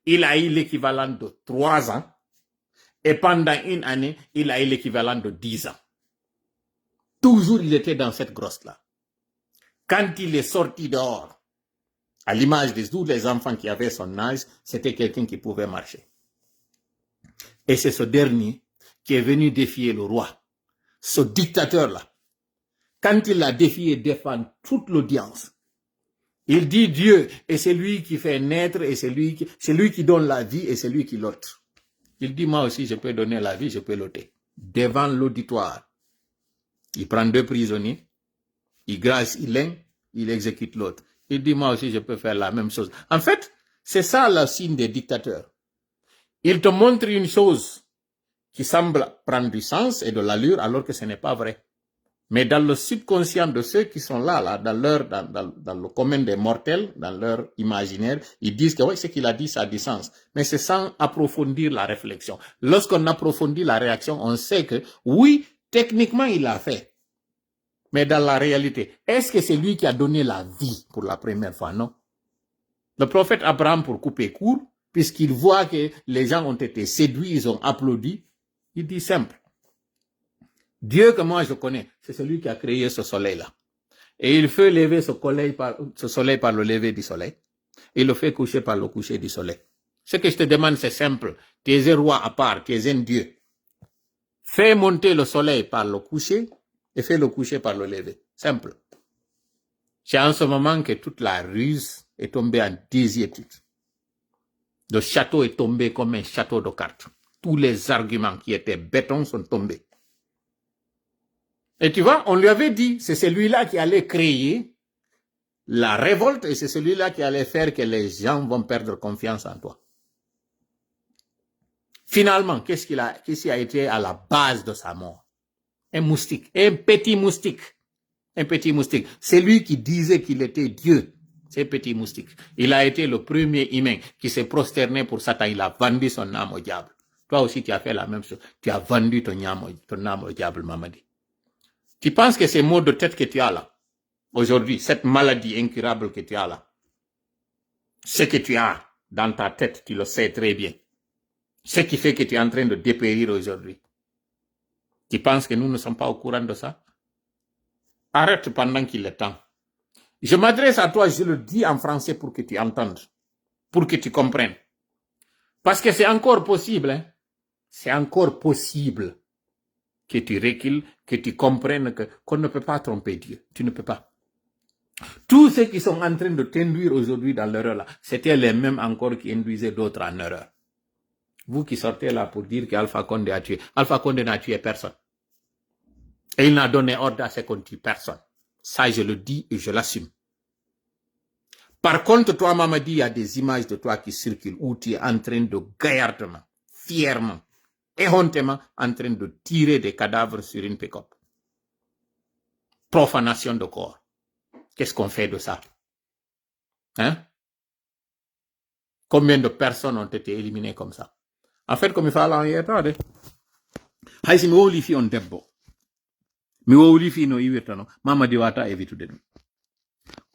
S3: il a eu l'équivalent de 3 ans. Et pendant une année, il a eu l'équivalent de 10 ans. Toujours, il était dans cette grotte-là. Quand il est sorti dehors, à l'image de tous les enfants qui avaient son âge, c'était quelqu'un qui pouvait marcher. Et c'est ce dernier qui est venu défier le roi. Ce dictateur-là, quand il l'a défié devant toute l'audience, il dit Dieu, et c'est lui qui fait naître, et c'est lui qui donne la vie, et c'est lui qui l'ôte. Il dit, moi aussi, je peux donner la vie, je peux l'ôter. Devant l'auditoire, il prend 2 prisonniers, il grasse l'un, il exécute l'autre. Il dit, moi aussi, je peux faire la même chose. En fait, c'est ça le signe des dictateurs. Il te montre une chose qui semble prendre du sens et de l'allure, alors que ce n'est pas vrai. Mais dans le subconscient de ceux qui sont là dans le commun des mortels, dans leur imaginaire, ils disent que oui, ce qu'il a dit, ça a du sens. Mais c'est sans approfondir la réflexion. Lorsqu'on approfondit la réaction, on sait que oui, techniquement, il l'a fait. Mais dans la réalité, est-ce que c'est lui qui a donné la vie pour la première fois? Non. Le prophète Abraham, pour couper court, puisqu'il voit que les gens ont été séduits, ils ont applaudi, il dit simple. Dieu que moi je connais, c'est celui qui a créé ce soleil-là. Et il fait lever ce soleil par le lever du soleil. Il le fait coucher par le coucher du soleil. Ce que je te demande, c'est simple. Tu es un roi à part, tu es un Dieu. Fais monter le soleil par le coucher et fais le coucher par le lever. Simple. C'est en ce moment que toute la ruse est tombée en désuétude. Le château est tombé comme un château de cartes. Tous les arguments qui étaient béton sont tombés. Et tu vois, on lui avait dit, c'est celui-là qui allait créer la révolte et c'est celui-là qui allait faire que les gens vont perdre confiance en toi. Finalement, qu'est-ce qui a été à la base de sa mort? Un moustique, un petit moustique. Un petit moustique. C'est lui qui disait qu'il était Dieu. C'est un petit moustique. Il a été le premier humain qui s'est prosterné pour Satan. Il a vendu son âme au diable. Toi aussi, tu as fait la même chose. Tu as vendu ton âme au diable, Mamadi. Tu penses que ces maux de tête que tu as là, aujourd'hui, cette maladie incurable que tu as là, ce que tu as dans ta tête, tu le sais très bien. Ce qui fait que tu es en train de dépérir aujourd'hui. Tu penses que nous ne sommes pas au courant de ça? Arrête pendant qu'il est temps. Je m'adresse à toi, je le dis en français pour que tu entendes, pour que tu comprennes. Parce que c'est encore possible, hein? C'est encore possible que tu recules, que tu comprennes qu'on ne peut pas tromper Dieu. Tu ne peux pas. Tous ceux qui sont en train de t'induire aujourd'hui dans l'erreur là, c'était les mêmes encore qui induisaient d'autres en erreur. Vous qui sortez là pour dire qu'Alpha Condé a tué. Alpha Condé n'a tué personne. Et il n'a donné ordre à ce qu'on tue personne. Ça, je le dis et je l'assume. Par contre, toi, Mamadi, il y a des images de toi qui circulent où tu es en train de gaillardement, fièrement, éhontément, en train de tirer des cadavres sur une pick-up. Profanation de corps. Qu'est-ce qu'on fait de ça? Hein? Combien de personnes ont été éliminées comme ça? En fait, comme il fallait en y être, si mi wowli fi on debbo, mi wowli fi no iwirta no, Mamadi wata évitude ɗum.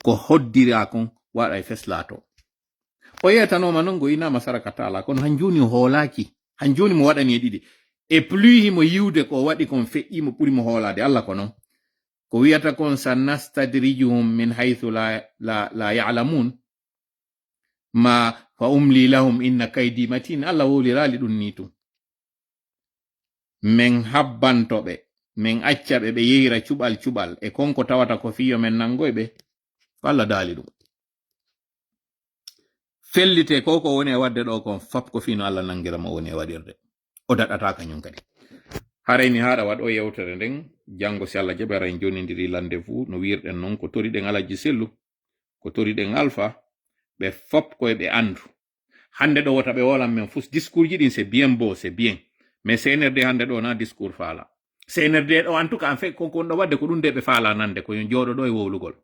S3: Ko hoddira kon waɗa e feslato. O yetanoma non go inama saraka tala kono hanjuni hoolaki. Hanjuni mo waɗani e ɗiɗi. E plus himo yiwde ko waɗi kon feƴƴi mo ɓuri mo hoolade Allah ko non. Ko wiyata kon sanastadrijuhum min haythu la ya'lamun ma fa umli lahum inna kaydi matin. Allah wowlirali ɗum ni tum. Men habbantoɓe, men accaɓe ɓe yehira cuɓal e konko tawata ko fiyo men nangoyɓe. Allah daali ɗum. Fellite ko woni e wadde ɗo kon fap ko fino Allah nangira mo woni e waɗirde. O daɗata kañum kadi. Harayni haɗa waɗo yewtere nden jango si Allah jaɓara en jonidiri rendez-vous no wirɗen non ko toriɗen Alaji Sellu, ko toriɗen Alpha, ɓe fop koye ɓe andu. Hande ɗo wota ɓe wolan men fus discours ji ɗin c'est bien beau, c'est bien. Mais CNRD hande ɗo na discours faala. CNRD ɗo en tout cas en fait ko ɗo wadde ko ɗum de ɓe faala nande ko yo jooɗo ɗo e wowlugol.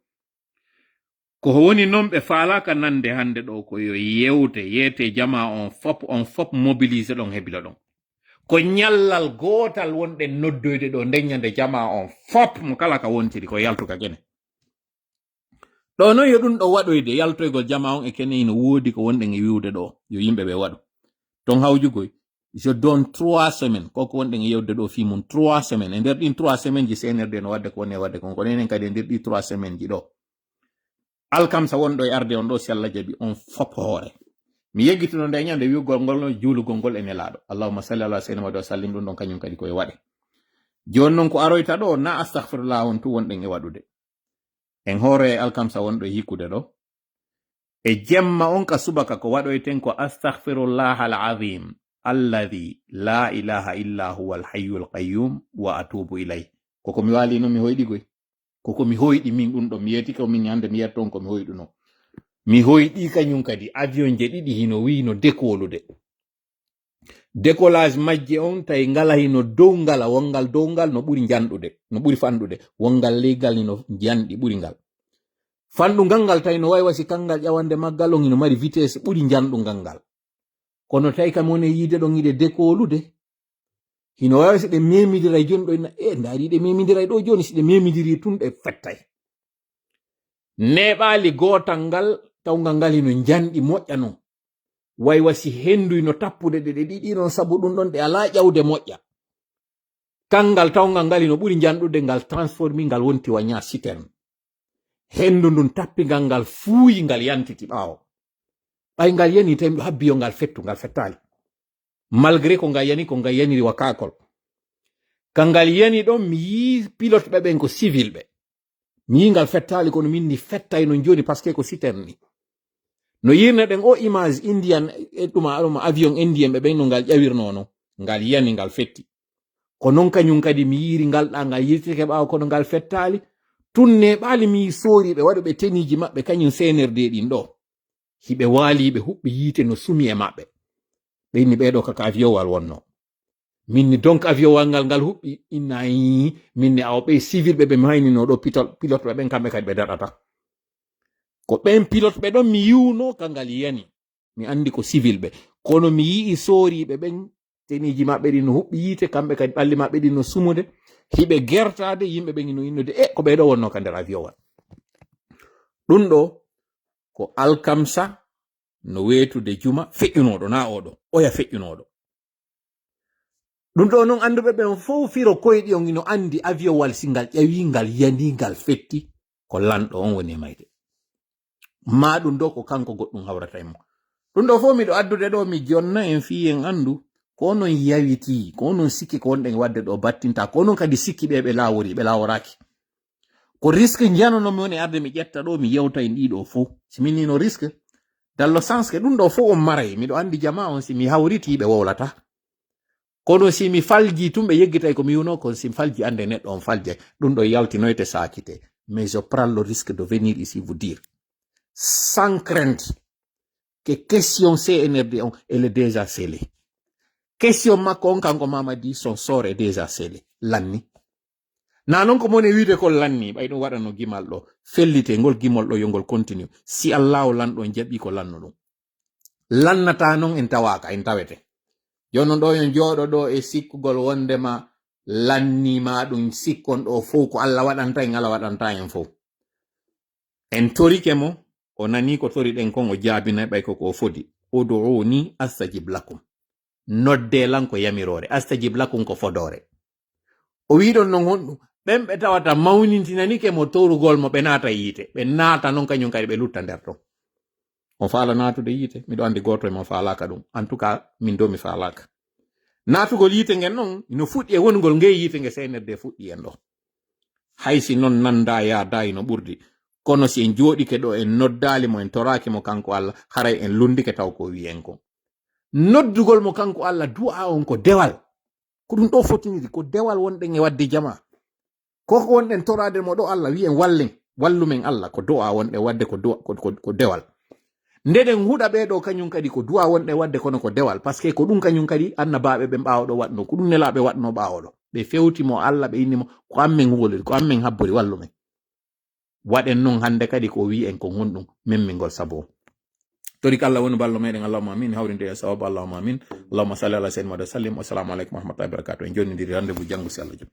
S3: Ko woni non ɓe faalaka nande hande ɗo ko yo yete jama on fop mobilise ɗon hebila ɗon. Ko nyallal gotal wonɗe noddoyde ɗo ndeññande jama on fop mo kala ka wontiri ko yaltuka kene. Ɗo no yo ɗum ɗo waɗoyde yaltoygol jama on e kene ino woodi ko wonɗen e wiwde ɗo yo yimɓe ɓe waɗu. Ton hawjugoy je donne 3 semaines koko wonɗen e yewde ɗo fi mum 3 semaines e nder ɗin 3 semaines ji CNRD no wadde ko woni e wadde kon ko nenen kadi e nder ɗi 3 semaines ji ɗo alkamsa wonɗo e arde on ɗo si Allah jaɓi on fop hoore. Mi yeggitino nde ñande wiwgol ngol no juulugol ngol e nelaɗo. Allahumma salli ala sayyidina Muhammad wa sallim ɗum ɗon kañum kadi koye waɗe. Joni noon ko aroyta ɗo na astaghfirullah on tu wonɗen e waɗude. En hoore alkamsa wonɗo e hikkude ɗo. E jemma on ka subaka ko waɗoyten ko astaghfirullah al azim alladhi la ilaha illa huwa al hayyul qayyum wa atubu ilayh. Koko mi wali no mi hoyɗi goy. Koko mi hoyɗi min ɗum ɗo mi yeti ko min hande mi yetton ko mi hoyɗu no. Mi hoyɗi kañum kadi avion je ɗiɗi hino wino dekolude. Décollage majje on tawi ngala hino dow ngala wongal dow ngal no ɓuri janɗude no ɓuri fanɗude wongal leygal hino janɗi ɓuri ngal. Fanɗugal ngal tawi no wawi wasi kangal ƴawande maggal on hino mari vitesse ɓuri janɗugal ngal. Kono tawi kam woni yiide ɗon yiɗe dekolude hino wawi si ɗe memidiray joni ɗo ndaari ɗe memidiray ɗo joni si ɗe memidiri tun ɗe fettay. Neɓali gotal ngal tawgal ngal hino janɗi moƴƴa non way wasi henduy no tappude ɗe ɗiɗi non sabu ɗum ɗon ɗe ala ƴawde moƴƴa. Kangal tawgal ngal hino ɓuri janɗude ngal transformi ngal wonti waña citerne. Hendu ndun tappigal ngal fuuyi ngal yantiti ɓawo. Ɓay ngal yani tawi ɗo habbiyo ngal fettu ngal fettali. Malgré ko ngal yaniri wakakol. Kangal yani ɗon mi yi pilote ɓen ko civil ɓe. Mi yi ngal fettali kono min ni fettay no joni parce que ko citerne. No yirne ɗen o image indian ɗum avion indien ɓe no ngal ƴawirno no ngal yani ngal fetti. Ko non kañum kadi mi yiri ngal ɗa ngal yirtike ɓawo kono ngal fettali. Tunne ɓaali mi sori ɓe waɗo ɓe teniji maɓɓe kañum CNRD ɗin ɗo. Hiɓe waali ɓe huɓɓe yiite no sumi e maɓɓe. Ɓe inni ɓeɗo kaka avion wal wonno. Minni donc avion wal ngal huɓɓi innayi minni awo ɓe civil ɓe maynino ɗo pilote ɓe ɓen kamɓe kadi ɓe daɗata. Ko ɓen pilote ɓe ɗon mi yiwno kangal yani. Mi andi ko civil ɓe. Kono mi yii soriɓe ɓen teniji maɓɓe ɗin no huɓɓi yiite kamɓe kadi ɓalli maɓɓe ɗin no sumude. Hiɓe gertade yimɓe ɓen no innude ko ɓeɗo wonno ka nder avion wal. Ɗum ɗo ko alkamsa no wetude juma feƴƴunoɗo na oɗo oya feƴƴunoɗo. Ɗum ɗo non anduɓe ɓen fof firo koyɗi on ino andi avion wal singal ƴawi ngal yani ngal fetti ko lanɗo on woni mayde. Ma ɗum ɗo ko kanko goɗɗum hawrata e mo. Ɗum ɗo fof miɗo addude ɗo mi jonna en fi en andu ko non yawiti ko non sikki ko wonɗen wadde ɗo battinta ko non kadi sikki ɓe laworaki. Ko risque janono mi woni arde mi ƴetta ɗo mi yewta en ɗiɗo fof. Si min no risque dans le sens que ɗum ɗo fof on maray miɗo andi jama on si mi hawriti ɓe wowlata. Kono si mi falji tumɓe yeggitay ko mi yuno kon si mi falji ande neɗɗo on faljay ɗum ɗo yaltinoyte sakite. Mais je prends le risque de venir ici vous dire sans crainte que question CNRD on elle est déjà scellée. Question makko on kanko Mamadi son sort est déjà scellé lanni na non ko mone wiide ko lanni ɓay ɗum waɗano gimal ɗo fellite ngol gimol ɗo yongol continue si allahu lanɗo jaɓi ko lanno ɗum lannata non en tawaka en tawete jonon ɗo yon jooɗo ɗo e sikkugol wondema lannima ɗum sikkon ɗo fof ko Allah waɗanta en Allah waɗanta en fof en torike mo o nani ko tori ɗen kon o jaabinay ɓay ko fodi uduuni astajib lakum nodde lan ko yamirore astajib lakum ko fodore o wiɗon non honɗum ɓen ɓe tawata mawnintinanike mo torugol mo ɓe naata yiite ɓe naata non kañum kadi ɓe lutta nder ton o faala natude yiite miɗo andi goto e mo faalaka ɗum en tout cas min do mi faalaka natugol yiite ngen non no fuɗɗi e wongol ngey yiite nge CNRD fuɗɗi en ɗo haysi non nanda yaadayi no ɓurdi kono si en jooɗike ɗo en noddali mo en toraki mo kanko Allah haray en lundike taw ko wi en ko noddugol mo kanko Allah du'a on ko dewal ko ɗum ɗo fotiniri ko dewal wonɗen e wadde jama ko wonɗen torade mo ɗo Allah wi en wallen wallumen Allah ko du'a wonɗe wadde ko dewal ndeden huɗa ɓeɗo kañum kadi ko du'a wonɗe wadde kono ko dewal par ce que ko ɗum kañum kadi annabaɓe ɓe ɓawoɗo waɗno ko ɗum nelaɓe waɗno ɓawoɗo ɓe fewtimo Allah ɓe innimo ko ammen huwoliri ko ammen habbori wallumen waɗen non hande kadi ko wi en ko honɗum memmingol sabo torik Allah woni ballo meɗen allahumma amin hawrinde e sawabu allahumma amin allahumma salli ala sayyidina Muhammad sallim wassalamu aleykum wa rahmatullahi wa barakatuh en jonnidiri rendez-vous janggo si Allah joni